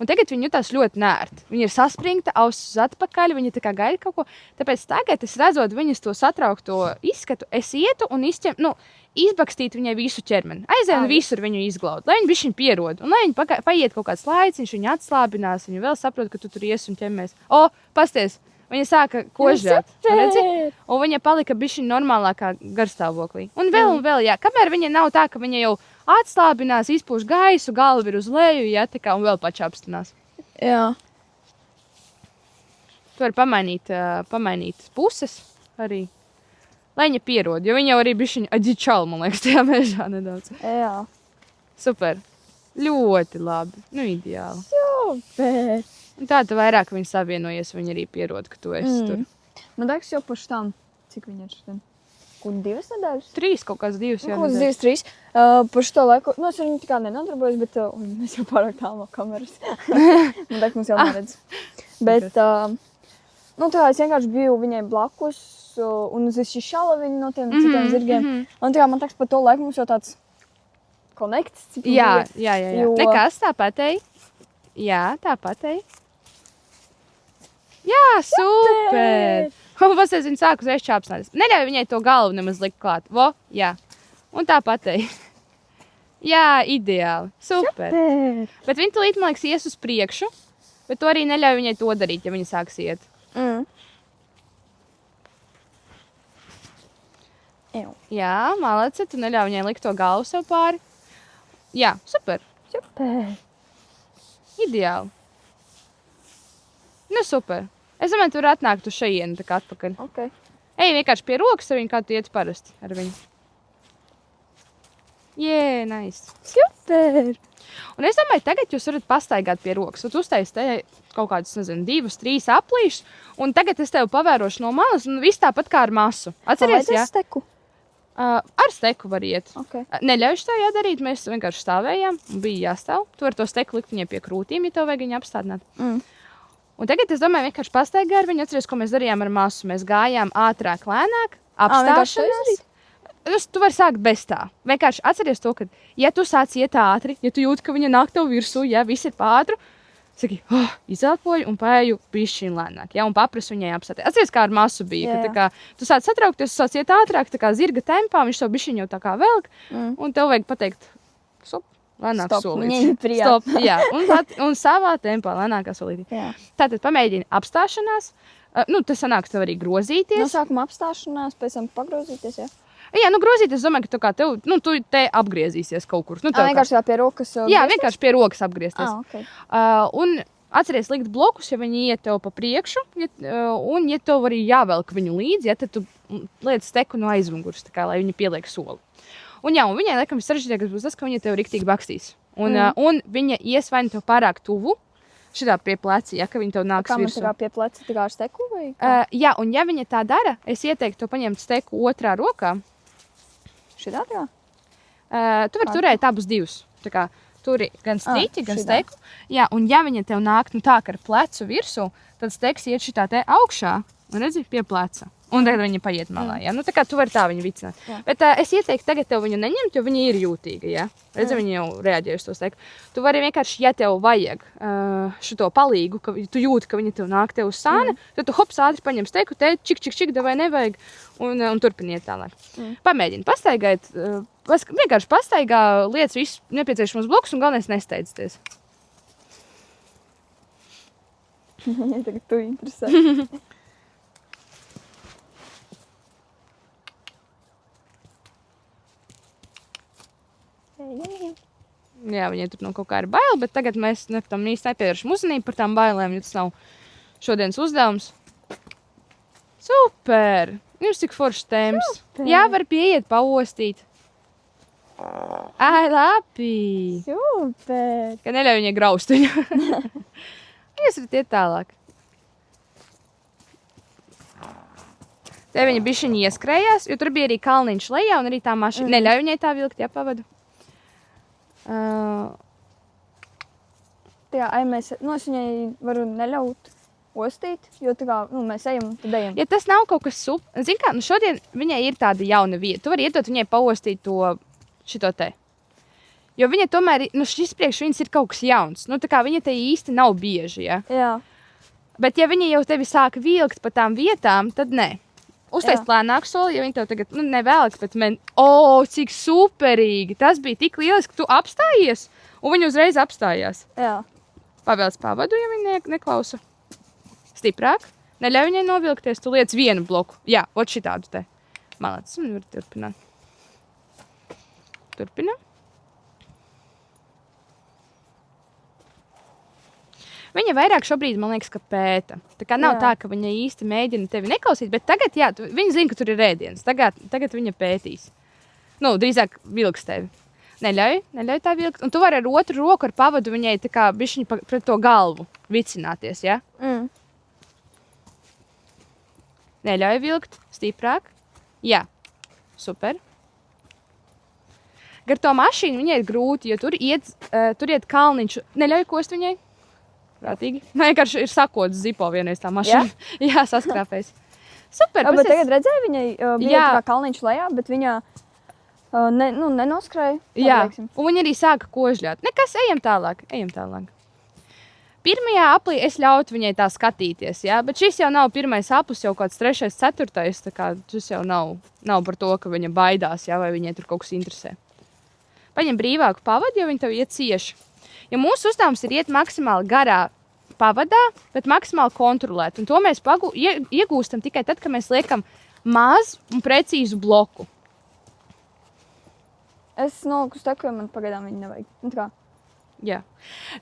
Un tagad viņa jutās ļoti nērti. Viņa ir saspringta, ausis uz atpakaļ, viņa tā kā gaida kaut ko. Tāpēc tagad es redzot viņas to satraukto izskatu, es ietu un izbakstītu viņai visu ķermeni. Aizēju un visur viņu izglaudu, lai viņa bišķiņ pierod. Un lai viņa paiet kaut kāds laiciņš, viņa atslābinās, viņa vēl saprot, ka tu tur ies un ķemies. Pasties! Viņa sāka kožģēt, redzi? Un viņa palika bišķiņ normālākā garstāvoklī. Un vēl, jā, kamēr viņa nav tā, ka viņa jau atslābinās, izpūš gaisu, galva ir uz leju, jā, tā kā un vēl pačāpstinās. Jā. Tu vari pamainīt puses arī, lai viņa pierod, jo viņa jau arī bišķiņ aģičal, man liekas, tajā mežā nedaudz. Jā. Super. Ļoti labi. Nu, ideāli. Super. Un tāda vairāk viņa savienojies, viņa arī pierod, ka tu esi tur. Man liekas, jau paši tam, cik viņa ir šodien? Kaut 2 nedēļas? 3, kaut kāds 2. Kaut kāds 2, 3. Paši to laiku, es ar viņu tā kā nenodarbojos, bet mēs jau pārāk tālu no kameras. Man liekas, mums jau neredz. Bet, tā es vienkārši biju viņai blakus, un es šala viņu no tiem citiem zirgiem. Un tā kā man liekas, pa to laiku mums jau tāds konekts. Jā. Nekas, tāpatēji. Jā, tāpatēji. Jā, super! Un pasties viņa sāk uzreiz čāpsnāties. Neļauj viņai to galvu nemaz likt klāt. Jā. Un tāpatēji. Jā, ideāli. Super. Bet viņa tulīt, man liekas, ies uz priekšu, bet to arī neļauj viņai to darīt, ja viņa sāks iet. Jā, malece, tu neļauj viņai likt to galvu sev pāri. Jā, super. Ideāli. Nu, super. Es domāju, tu vari atnākt uz šajienu tā kā atpakaļ. Ej vienkārši pie rokas ar viņu, kā tu iet parasti ar viņu. Jē, nice. Super. Un es domāju, tagad jūs varat pastaigāt pie rokas. Tu uztaisi te kaut kādus, 2, 3 aplīšus, un tagad es tevi pavērošu no malas, un viss tāpat kā ar masu. Atceries, jā? Steku? Ar steku var iet. Neļaujuši tev jādarīt, mēs vienkārši stāvējām, un bija jāstāv. Tu var to steku likt viņai pie krūtīm, ja tev vajag viņu apstādināt. Un tagad es domāju, vienkārši pastaigā ar viņu, atceries, ko mēs darījām ar masu. Mēs gājām ātrāk, lēnāk, apstāšanās. Tu vari sākt bez tā. Vienkārši atceries to, ka, ja tu sāc iet ātri, ja tu jūti, ka viņa nāk tev virsū, ja viss ir pātru, saki, izelpoju un paeju bišķiņ lēnāk, ja, un paprasu viņai apstāties. Atceries, kā ar masu bija, ka tā kā, tu sāc satraukties, tu sāc iet ātrāk, tā kā zirga tempā, viņš to bišķiņ jau tā kā velk, un tev vajag pateikt, lēnāk solīt. Stop, jā, un savā tempā lēnākā solītī. Tātad pamēģini apstāšanās, tas sanāks tev arī grozīties. No sākuma apstāšanās, pēc tam pagrozīties, jā? Jā, grozīties, es domāju, ka tu te apgriezīsies kaut kur. Vienkārši tā pie rokas griezties? Jā, vienkārši pie rokas apgriezties. Un atceries likt blokus, ja viņi iet tev pa priekšu, un ja tev arī jāvelk viņu līdzi, tad tu liec steku no aizmugurs, tā kā, lai viņi pieliek soli. Un viņai, laikam, sarežģītākais būs tas, ka viņa tev riktīgi bakstīs. Un viņa ies vai tev pārāk tuvu, šitā pie pleci, ja, ka viņa tev nāks virsū. Kā man tā kā pie pleci, tā kā ar steku vai? Jā, un ja viņa tā dara, es ieteiktu to paņemt steku otrā rokā. Šitā tā? Tu vari turēt abus divus. Tā kā turi gan strīķi, gan steku. Jā, un ja viņa tev nāk tā, ka ar plecu virsū, tad steks iet šitā te augšā, un redzi, pie pleca. Un tagad viņa paiet malā, jā. Tā kā tu vari tā viņu vicināt. Bet es ieteiktu tagad tev viņu neņemt, jo viņa ir jūtīga, jā. Redzi, viņa jau reaģē uz to steku. Tu vari vienkārši, ja tev vajag šito palīgu, ka tu jūti, ka viņa tev nāk tev uz sāna, tad tu hops ātri paņem steku, te čik, vai nevajag, un turpiniet tālāk. Pamēģini pastaigāt, vienkārši pastaigā, liec visu nepieciešamos blokus un galvenais nesteidzties. Ja tagad tu interesē. Jā, viņai tur no kaut kā ir bail, bet tagad mēs tam īsti nepievēršam uzmanību par tām bailēm, jo tas nav šodienas uzdevums. Super! Jums cik foršs temps. Jā, var pieiet, paostīt. Labi! Super! Ka neļauj viņai graust viņu. Jūs varat iet tālāk. Te viņa bišķiņi ieskrējās, jo tur bija arī kalniņš lejā un arī tā mašīna. Neļauj viņai tā vilkt, jā, pavadu. Es viņai varu neļaut ostīt, jo tā kā, mēs ejam, tad ejam. Ja tas nav kaut kas Zini kā, šodien viņai ir tāda jauna vieta. Tu vari iedot viņai paostīt šito te. Jo viņa tomēr, šis priekš viņas ir kaut kas jauns. Nu, tā kā viņa te īsti nav bieži, ja? Jā. Bet ja viņa jau tevi sāka vilkt pa tām vietām, tad nē. Uztais lēnāk soli, ja viņi tev tagad, nevēliks, bet cik superīgi. Tas bija tik lieliski, tu apstājies, un viņa uzreiz apstājās. Jā. Pavēlc pavadu, ja viņa neklausa. Stiprāk. Neļauj viņai novilkties, tu liec vienu bloku. Jā, ot šitādu te. Malācis, un var turpināt. Turpinām. Viņa vairāk šobrīd, man liekas, ka pēta. Tā kā nav tā, ka viņa īsti mēģina tevi neklausīt, bet tagad, jā, viņa zina, ka tur ir ēdiens. Tagad viņa pētīs. Nu, drīzāk vilks tevi. Neļauj tā vilkt. Un tu vari ar otru roku ar pavadu viņai tā kā bišķiņi pret to galvu vicināties, ja? Neļauj vilkt, stiprāk. Jā, super. Gar to mašīnu viņai ir grūti, jo tur iet kalniņš. Neļauj kost viņai. Prātīgi. Vienkārši ir sakots zipo vienreiz tā mašīna. Jā, saskrāpējis. Super. Bet tagad redzēju, viņai bija tā kā kalniņš lejā, bet viņa nenoskrēja. Jā, un viņa arī sāka kožļāt. Nekas, ejam tālāk. 1. aplī es ļautu viņai tā skatīties, jā? Bet šis jau nav 1. aplis, jau kāds 3., 4. Tā kā šis jau nav par to, ka viņa baidās, jā, vai viņai tur kaut kas interesē. Paņem brīvāku pavadu, jo viņa tev iet cieši. Ja mūsu uzdevums ir iet maksimāli garā pavadā, bet maksimāli kontrolēt. Un to mēs iegūstam tikai tad, kad mēs liekam mazu un precīzu bloku. Es noliku uz teku, jo man pagaidām viņu nevajag. Jā.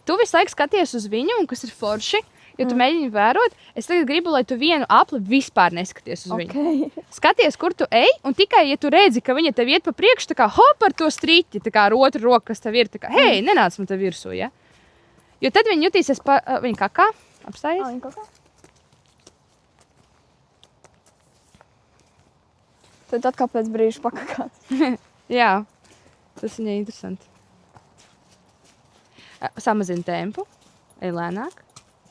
Tu visu laiku skaties uz viņu, un kas ir forši, jo tu mēģini vērot. Es tagad gribu, lai tu vienu apli vispār neskaties uz viņu. Skaties, kur tu ej, un tikai, ja tu redzi, ka viņa tev iet pa priekšu, tā kā hop ar to striķi, tā kā ar otru roku, kas tev ir, tā kā, hei, nenāc man tev virsū, ja? Jo tad viņa jutīsies viņa kakā, apstājies. Viņa kakā. Tad atkal pēc brīža pakakāt. Jā, tas viņai interesanti. Samazini tempu, ej lēnāk.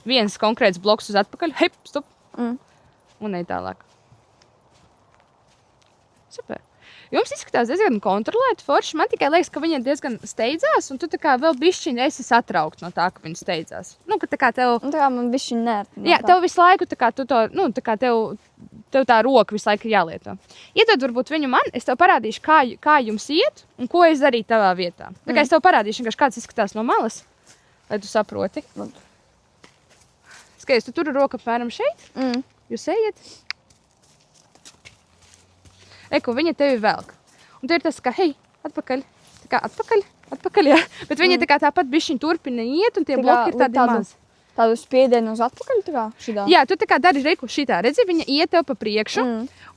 Viens konkrēts bloks uz atpakaļ, hep, stop, un ej tālāk. Super. Jums izskatās diezgan kontrolēt forši. Man tikai liekas, ka viņa diezgan steidzās, un tu tā kā vēl bišķiņi esi satraukt no tā, ka viņa steidzās. Nu, ka tā kā tev... Un tā kā man bišķiņi nērti. Jā, tev visu laiku tā kā tu to, tā kā tev tā roka visu laiku jālieto. Iedod varbūt viņu man, es tev parādīšu, kā jums iet, un ko es darīju tavā vietā. Tā kā es tev parādīšu, kāds izskatās no malas, lai tu saproti. Skaties, tu tur roka apmēram šeit, jūs ejiet. Eko, viņa tevi velk. Un te ir tas, ka, hei, atpakaļ, tā kā atpakaļ, jā. Bet viņa tā kā tāpat bišķiņ turpina iet, un tie bloki ir tādi maz. Tādu spiedienu uz atpakaļ, tā kā šitā? Jā, tu tā kā dari reiku šitā, redzi, viņa iet tev pa priekšu,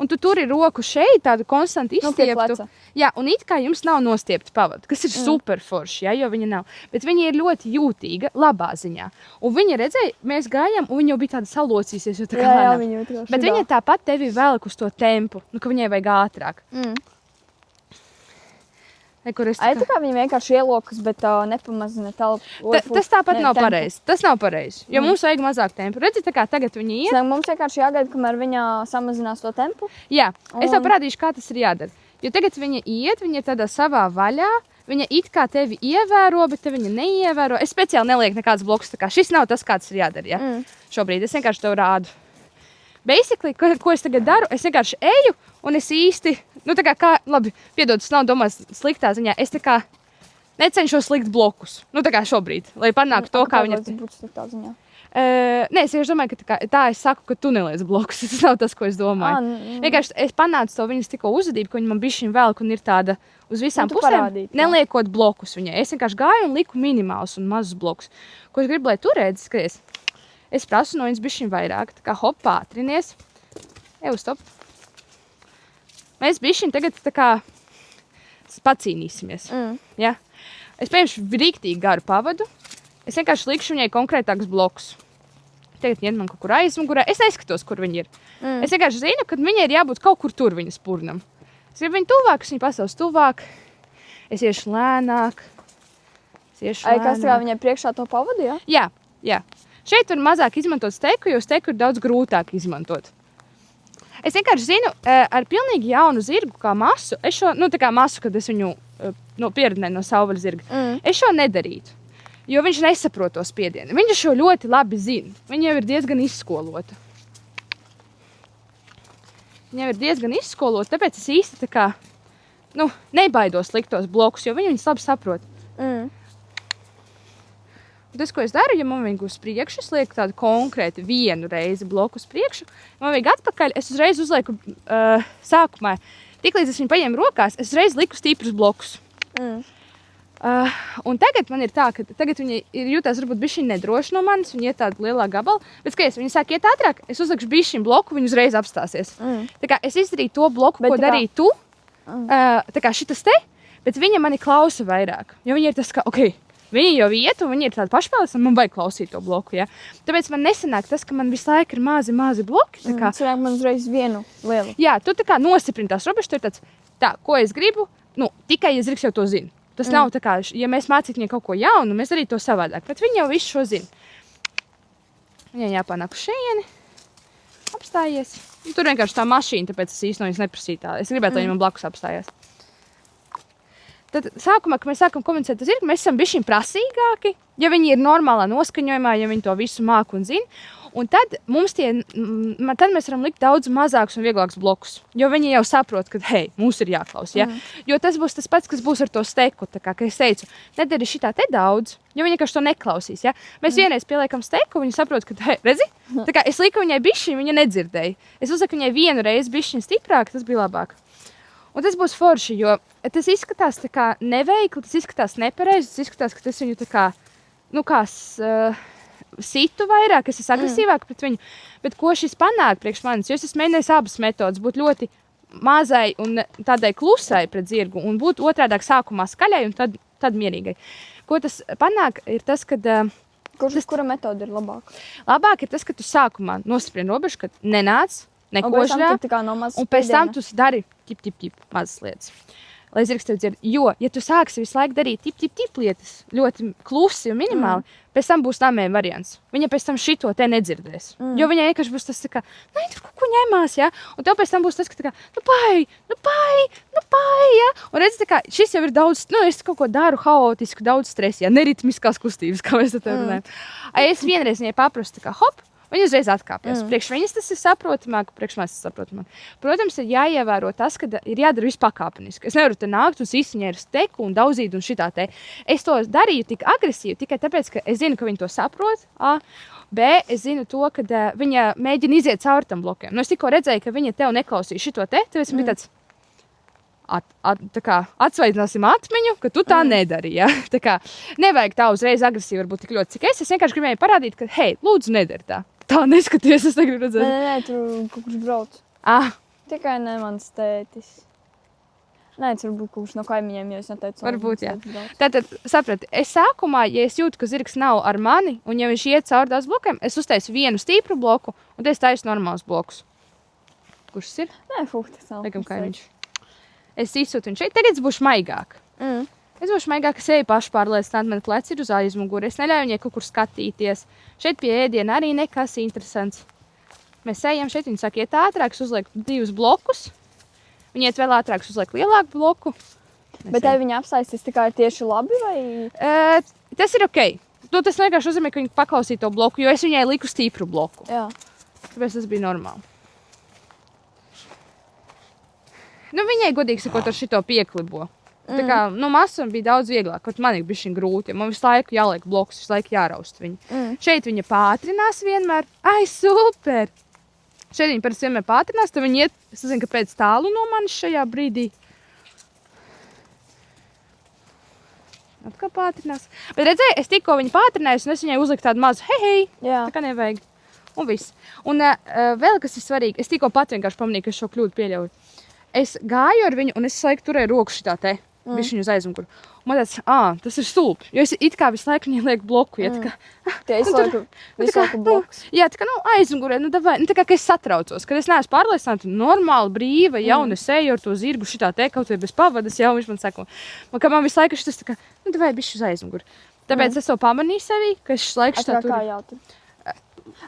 un tu turi roku šeit, tādu konstanti izstieptu. Jā, un it kā jums nav nostiepta pavada, kas ir super forši, jā, jo viņa nav. Bet viņa ir ļoti jūtīga, labā ziņā. Un viņa redzēja, mēs gājām, un viņa jau bija tāda salocīsies, jo tā kā jā, viņa jūtīga šitā. Bet viņa tāpat tevi velk uz to tempu, nu, ka viņai vajag ātrāk. Tā kā viņa vienkārši ielokas, bet nepamazina telpu. Tas tāpat nav pareizi. Tas nav pareizi, jo mums vajag mazāk tempu. Redzi, tā kā tagad viņa iet. Mums vienkārši jāgaida, kamēr viņa samazinās to tempu. Jā, es tev parādīšu, kā tas ir jādara. Jo tagad viņa iet, viņa ir tādā savā vaļā, viņa it kā tevi ievēro, bet te viņa neievēro. Es speciāli nelieku nekāds bloks, tā kā šis nav tas, kāds ir jādara, ja? Šobrīd es vienkārši tev rādu. Basically, ko es tagad daru, es vienkārši eju, un es īsti, labi, piedod, tas nav domās sliktā ziņā, es tā kā necenšos slikt blokus, tā kā šobrīd, lai panāktu to, kā viņa... Būtu sliktā ziņā? Nē, es domāju, ka tā es saku, ka tu neliec blokus, tas nav tas, ko es domāju. Vienkārši es panācu to viņas tikko uzvedību, ka viņa man bišķiņ velk un ir tāda uz visām pusēm, neliekot blokus viņai. Es vienkārši gāju un liku minimālus un mazus blokus, ko es gribu, lai tu redzi, skaties. Es prasu no viņas bišķiņ vairāk, tā kā hop, pātrinies. Stop. Mēs bišķiņ tagad tā kā pacīnīsimies. Ja? Es pieņemšu rīktīgi garu pavadu. Es vienkārši likšu viņai konkrētākus blokus. Tagad iet man kaut kur aizmugurē. Es neskatos, kur viņa ir. Es vienkārši zinu, ka viņai ir jābūt kaut kur tur viņas purnam. Es gribu viņu tuvāk, es viņu pasaules tuvāk. Es iešu lēnāk. Kas tā viņai priekšā to pavadu, ja? Jā. Šeit var mazāk izmantot steku, jo steku ir daudz grūtāk izmantot. Es vienkārši zinu, ar pilnīgi jaunu zirgu kā masu, es šo, tā kā masu, kad es viņu pieredzinājumi no savvaļas zirga. Es šo nedarītu, jo viņš nesaprot to spiedienu. Viņš šo ļoti labi zina. Viņa jau ir diezgan izskolota. Tāpēc es īsti tā kā, nebaidos likt tos blokus, jo viņi viņus labi saprot. Un tas, ko es daru, ja man vajag uz priekšu, es lieku tādu konkrēti vienu reizi bloku uz priekšu, ja man vajag atpakaļ, es uzreiz uzlieku sākumā. Tiklīdz es viņu paņēmu rokās, es uzreiz liku stiprus blokus. Un tagad man ir tā, ka tagad viņi ir jūtās varbūt bišķiņ nedroši no manis, viņi iet tādu lielā gabalu, bet skaties, viņi sāk iet ātrāk, es uzlikšu bišķiņ bloku, viņi uzreiz apstāsies. Tā kā es izdarīju to bloku, ko darīju tu, tā kā šitas te, bet viņa mani klausa vairāk, jo viņi ir tas, ka, viņi jau iet, un viņi ir tādi pašpēles, un man vajag klausīt to bloku, ja. Tāpēc man nesanāk tas, ka man visu laiku ir mazi bloki. Sanāk man uzreiz vienu lielu. Jā, tu tā kā nostiprini tās robežas, tu ir tāds, ko es gribu, tikai ja zirgs jau to zina. Tas nav tā kā, ja mēs mācītu viņai kaut ko jaunu, mēs darītu to savādāk, bet viņi jau visu šo zina. Viņai jāpanāk uz šejieni, apstājies. Tur vienkārši tā mašīna, tāpēc es īsti no viņas neprasīju tā. Es gribētu, lai viņi man blakus apstājās. Tad sākumā, kad mēs sākam komunicēt ar zirgu, mēs esam bišķiņ prasīgāki, ja viņi ir normālā noskaņojumā, ja viņi to visu māku un zina. Un tad tad mēs varam likt daudz mazākus un vieglākus blokus, jo viņi jau saprot, ka, mums ir jāklaus, ja? Jo tas būs tas pats, kas būs ar to steku, tā kā es teicu, nedari šitā te daudz, jo viņi vienkārši to neklausīs, ja? Mēs vienreiz pieliekam steku, viņi saprot, ka, redzi, tā kā es liku viņai bišķiņ, viņa nedzirdēja. Es uzliku viņai vienu reizi bišķiņ stiprāk, tas bija labāk. Un tas būs forši, jo tas izskatās tā kā neveikli, tas izskatās nepareizi, tas izskatās, ka tas viņu tā kā, situ vairāk, es esmu agresīvāk pret viņu. Bet ko šis panāk priekš manis, jo es esmu mēģinājis abas metodas, būt ļoti mazai un tādai klusai pret zirgu, un būt otrādāk sākumā skaļai un tad mierīgai. Ko tas panāk, ir tas, kad... Kura metoda ir labāka? Labāk ir tas, ka tu sākumā nostiprini robežu, kad nenāc, nekožļā, un pēc tam tu dari tip, mazas lietas. Lai zirgs tev dzird. Jo, ja tu sāksi visu laiku darīt tip lietas, ļoti klusi un minimāli, pēc tam būs namēm variants. Viņa pēc tam šito te nedzirdēs. Jo viņai vienkārši būs tas tā kā, tur kaut ko ņemās, ja? Un tev pēc tam būs tas, ka tā kā, nu pai, ja? Un redz, tā kā, šis jau ir daudz, es kaut ko daru haotisku, daudz stresa, ja? Neritmiskās kustības, kā mēs te runājam. Es vienreiz viņai paprastu, tā kā, hop, viņi uzreiz atkāpjas. Priekš viņas tas ir saprotamāk, priekš mēs tas saprotamāk. Protams, ir jāievēro tas, ka ir jādara viss pakāpeniski. Es nevaru te nākt un sist viņai ar steku un daudzīt un šitā te. Es to darīju tik agresīvi, tikai tāpēc, ka es zinu, ka viņi to saprot. B, es zinu to, ka viņa mēģina iziet cauri tam blokiem. Es tikko redzēju, ka viņa tev neklausīja šito te, tev es biju tāds, tā kā atsvaidināsim atmiņu, ka tu tā nedari, ja? Tā kā nevajag tā uzreiz agresīvi varbūt tik ļoti, cik es vienkārši gribēju parādīt, ka, lūdzu, nedari tā. Tā neskaties, es negribu redzēt. Nē, tur kaut kurš brauc. Tikai ne mans tētis. Nē, tas varbūt kaut kurš no kaimiņiem, jo es neteicu. Varbūt, jā. Tātad, saprati, es sākumā, ja es jūtu, ka zirgs nav ar mani, un ja viņš iet cauri tās blokiem, es uztaisu vienu stipru bloku, un te es taisu normālus blokus. Kurš tas ir? Nē, tas nav. Liekam, kaimiņš. Es izsūtu viņu šeit, tagad es būšu maigāk. Es būšu maigāk, ka sevi pašu pārliecināt, man pleci ir uz aizmuguri. Es neļauju viņai kaut kur skatīties. Šeit pie ēdiena arī nekas interesants. Mēs ejam šeit, viņi sāk iet ātrāk, es uzlieku 2 blokus. Viņi iet vēl ātrāk, es uzlieku lielāku bloku. Bet ja viņi apstājas, tā kā ir tieši labi vai? Tas ir ok. Tas vienkārši uzzīmē, ka viņi paklausīja to bloku, jo es viņai liku stipru bloku. Jā. Tāpēc tas bija normāli. Viņai godīgi sakot ar šito pieklibo. Tā kā, masam bija daudz vieglāk, kaut man ir bišķiņ grūti, jo man visu laiku jāliek blokus, visu laiku jāraust viņu. Šeit viņa pātrinās vienmēr. Ai, super! Šeit viņa parasti vienmēr pātrinās, tad viņa iet, es zinu, ka pēc tālu no manis šajā brīdī. Atkal pātrinās. Bet redzēju, es tikko viņu pātrinājos, un es viņai uzliku tādu mazu hei, Jā. Tā kā nevajag. Un viss. Un vēl kas ir svarīgi, es tikko pat vienkārši pamanīju, ka es šo kļūdu pieļauju. Es gāju ar viņu, un es laiku turēju roku šitā te. Bišķiņu uz aizmuguru. Un man tāds, tas ir stulbi, jo es it kā visu laiku viņai lieku bloku, ja tā kā... Tie visu laiku blokus. Jā, tā kā, aizmugurē, tā kā, ka es satraucos, kad es neesmu pārliecināta, normāli, brīva, un es eju ar to zirgu šitā te, kaut vai bez pavadas, viņš man sako. Man, ka man visu laiku šitas tā kā, davai bišķi uz aizmuguru. Tāpēc es to pamanīju sevī, ka es šis laiku šitā tur...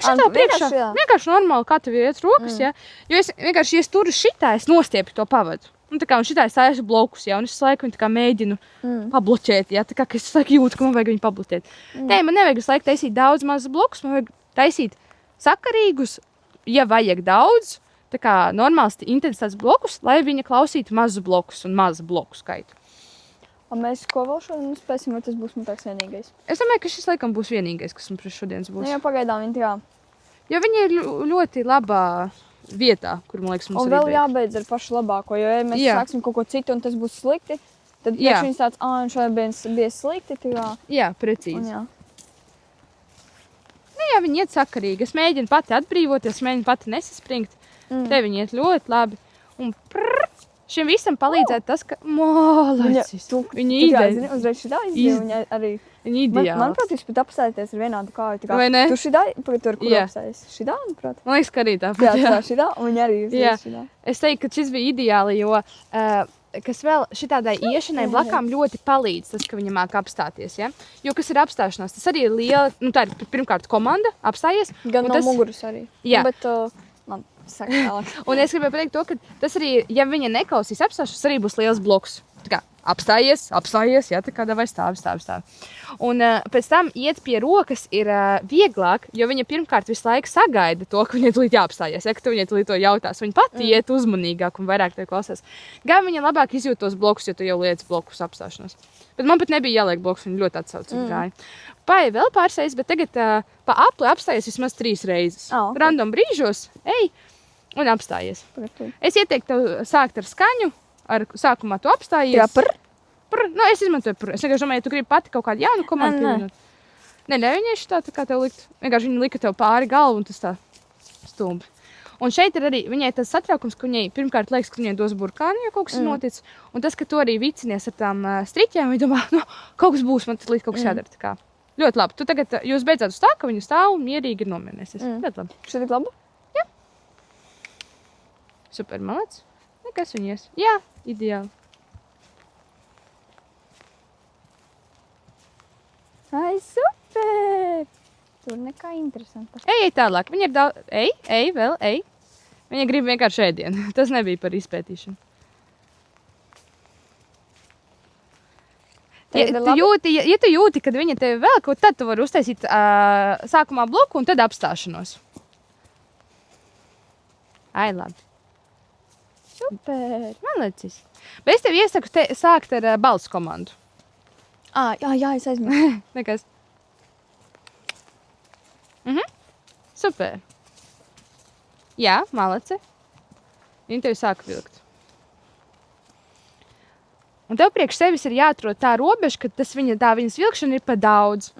Šitā priekšā, vienkārši normāli, kā tev iet rokas, ja? Jo es vienkārši, ja es turu šitā, es nostiepju to pavadu. Un tā kā un šitā es stāju blokus, ja, un es visu laiku viņu tā kā mēģinu pabloķēt, ja, tā kā es visu laiku jūtu, ka man vajag viņu pabloķēt. Nē, man nevajag visu laiku taisīt daudz mazus blokus, man vajag taisīt sakarīgus, ja vajag daudz, tā kā normāls intensitātes blokus, lai viņa klausītu mazus blokus un mazu bloku skaitu. Un mēs ko vēl šodien spēsim, vai tas būs man tāds vienīgais? Es domāju, ka šis laikam būs vienīgais, kas mums šodienas būs. Nu, jau pagaidām viņi tā. Jo viņa ir ļoti labā vietā, kur, man liekas, mums Un arī vēl beigt. jābeidz ar pašu labāko, jo ja mēs sāksim kaut ko citu un tas būs slikti, tad priekš viņas tāds, un šodien bija slikti, tā kā. Jā, precīzi. Un jā. Jā, viņi iet sakarīgi. Es mēģinu pati atbrīvoties, mēģinu pati nesaspringt. Te viņi iet ļoti labi. Un šim visam palīdzētu tas, ka malacis. Viņa ideja. Uzreiz šitā izdeva, viņa arī. Viņa ideāls. Manuprāt, jūs pat apstājaties ar vienādu kāju. Tā kā, vai ne? Tu šitā, tur, kur apstājies. Šitā, manuprāt. Man liekas, ka arī tāpat. Jā, šitā, un viņa arī uzreiz šitā. Es teiktu, ka šis bija ideāli, jo kas vēl šitādai iešanai blakām ļoti palīdz tas, ka viņa māk apstāties, ja? Jo kas ir apstāšanās, tas arī ir liela, nu tā ir pirmkārt komanda, apstājies. Gan no muguras arī. Jā. Bet, man saka tālāk. Un es gribēju pateikt to, ka tas arī, ja viņa neklausīs apstāšanos, arī būs liels bloks. Tā kā apstājies, jā, tā kā vai stāv. Un pēc tam iet pie rokas ir vieglāk, jo viņa pirmkārt visu laiku sagaida to, ka viņai tulīt jāapstājies, ja, ka tu viņai tulīt to jautās. Viņa pati iet uzmanīgāk un vairāk tev klausās. Gan viņa labāk izjūt tos blokus, jo tu jau liec blokus apstāšanos. Bet man pat nebija jāliek blokus, viņa ļoti atsaucīgi gāja. Paiet vēl pāris reizes, bet tagad pa apli apstājies vismaz 3 reizes. Okay. Random brīžos, ej un apstājies. Es ieteiktu tev sākt ar skaņu, ar sākumā tu apstājies. Jā, Nu, es izmantoju pr. Es vienkārši domāju, ja tu gribi pati kaut kādu jaunu komandu pievienot. Neļauj viņai šitā tā kā tev likt. Vienkārši viņa lika tev pāri galvu un tas tā stulbi. Un šeit ir arī viņai tas satraukums, ka viņai pirmkārt liekas, ka viņai dos burkāni, ja kaut kas ir noticis. Un tas, ka tu arī vicinies ar tām striķēm, viņa domā, nu, kaut kas būs, man tas līdz kaut kas jādara. Tā kā. Ļoti labi. Tu tagad, jūs beidzāt uz tā, ka viņa stāv un mierīgi ir nomierinies. Ļoti labi. Šeit ir labi? Jā. Super, malac. Nekas viņies. Jā, ideāli. Ai, super! Tur nekā interesanta. Ej tālāk. Viņa ir daudz... Ej. Viņa grib vienkārši ēdienu. Tas nebija par izpētīšanu. Ja tu jūti, kad viņa tevi vēl kaut, tad tu vari uztaisīt sākumā bloku un tad apstāšanos. Ai, labi. Super! Malacis. Bet es tev iesaku sākt ar balss komandu. Jā, es aizmirsu. Nekas. Super. Jā, malaci. Viņa tevi sāka vilkt. Un tev priekš sevis ir jāatrod tā robeža, ka viņas vilkšana ir pa daudz.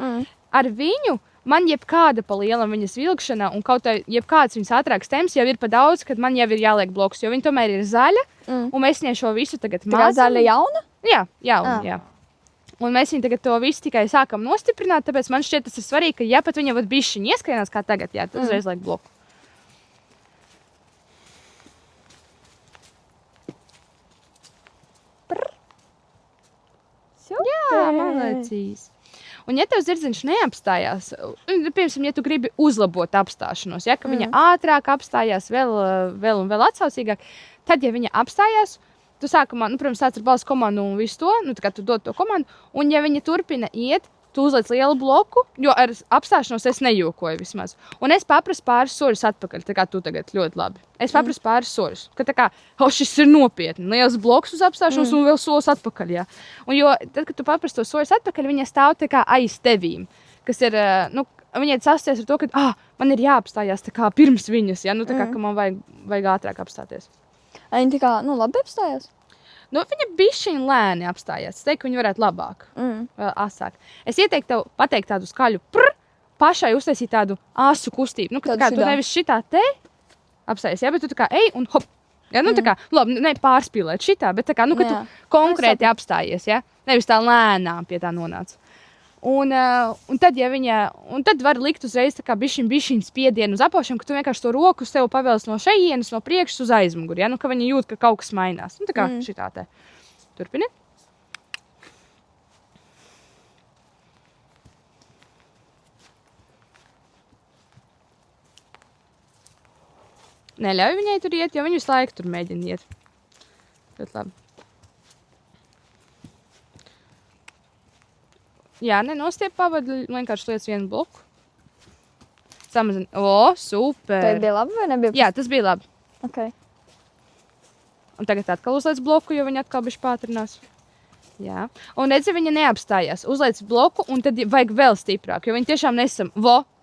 Ar viņu man jebkāda pa lielam viņas vilkšana un kaut vai jebkāds viņas ātrāks temps jau ir pa daudz, kad man jau ir jāliek bloks, jo viņa tomēr ir zaļa, un mēs viņai šo visu tagad mācam. Tā kā zaļa jauna? Jā, jā. Un mēs viņu tagad to visu tikai sākam nostiprināt, tāpēc man šķiet tas ir svarīgi, ka ja pat viņa vat bišķiņi ieskrienās kā tagad, jā, tad uzreiz liek bloku. Jā, malacīs. Un ja tev zirdziņš neapstājās, piemēram, ja tu gribi uzlabot apstāšanos, ja, ka viņa ātrāk apstājās, vēl atsaucīgāk, tad, ja viņa apstājās, tu sākumā, protams, sāc ar balss komandu un visu to, tā kā tu dod to komandu, un ja viņa turpina iet, tu uzliec lielu bloku, jo ar apstāšanos es nejokoju vismaz. Un es paprasu pāris soļus atpakaļ, tā kā tu tagad ļoti labi. Es paprasu pāris soļus, ka tā kā, šis ir nopietni, liels bloks uz apstāšanos un vēl solis atpakaļ, jā. Un jo tad, kad tu paprasu to soļus atpakaļ, viņa stāv tā kā aiz tevīm, kas ir, viņai sasties ar to, ka, man ir jāapstājās tā kā pirms viņas, ja, tā kā, ka man vajag ātrāk apstāties. Viņa tā kā, labi apstājās? Viņa bišķiņ lēni apstājās. Es teiktu, ka viņa varētu labāk, asāk. Es ieteiktu tev pateikt tādu skaļu pašai uztaisīt tādu asu kustību. Tā kā tu nevis šitā te apstājies, bet tu tā kā ej un hop. Ja, tā kā, labi, ne pārspīlēt šitā, bet tā kā, ka tu konkrēti apstājies, ja? Nevis tā lēnām pie tā nonāc. Un tad, tad var likt uzreiz tā kā bišķiņ spiedienu uz apaušiem, ka tu vienkārši to roku sev pavēlis no šejienes, no priekšas uz aizmuguri, ja? Ka viņa jūt, ka kaut kas mainās. Tā kā šitā te. Turpini. Neļauj viņai tur iet, jo viņa visu laiku tur mēģina iet. Ļoti labi. Jā, nenostiep pavadu, vienkārši liec vienu bloku. Samazini. O, super! Tā bija labi vai nebija? Jā, tas bija labi. Ok. Un tagad atkal uzliec bloku, jo viņa atkal bišķi pātrinās. Jā. Un redzi, viņa neapstājās. Uzliec bloku, un tad vajag vēl stiprāk, jo viņa tiešām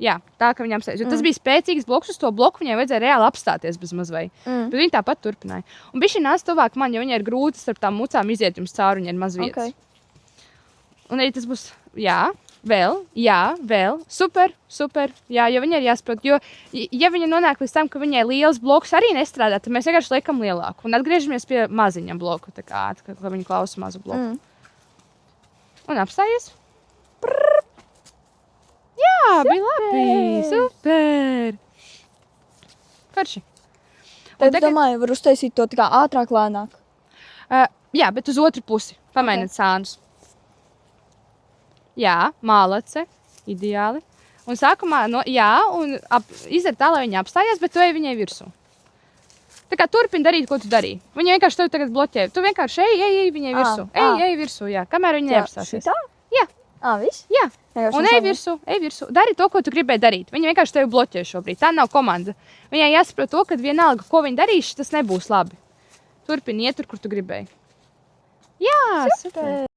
jā, tā, ka viņa apstājās. Jo tas bija spēcīgs bloks, uz to bloku viņai vajadzēja reāli apstāties bez mazvai. Bet viņa tāpat turpināja. Un bišķi nāc tuvāk man, jo viņai ir grūti starp tām mucām iziet jums cauri, viņai ir maz vietas. Ok. Un arī tas būs, vēl, super, jā, jo viņa ir jāsaprot, jo, ja viņa nonāk līdz tam, ka viņai liels bloks arī nestrādā, tad mēs vienkārši liekam lielāku un atgriežamies pie maziņa bloku, tā kā viņa klausa mazu bloku. Un apstājies. Jā, bija labi, super. Karši. Tad domāju, var uztaisīt to tā kā ātrāk, lēnāk. Jā, bet uz otru pusi. Pamainīt sānus. Jā, mālace. Ideāli. Un sākumā, izdara tā, lai viņa apstājās, bet tu ej viņai virsū. Tā kā turpini darīt, ko tu darīji. Viņa vienkārši tevi tagad bloķē. Tu vienkārši ej viņai virsū. Ej virsū, jā. Kamēr viņa neapstāsies. Šitā? Jā. Viss? Jā. Un ej virsū. Dari to, ko tu gribēji darīt. Viņa vienkārši tevi bloķē šobrīd. Tā nav komanda. Viņai jāsaprot to, ka vienalga, ko viņa darīs, tas nebūs labi. Turpini iet tur, kur tu gribēji. Jā, super.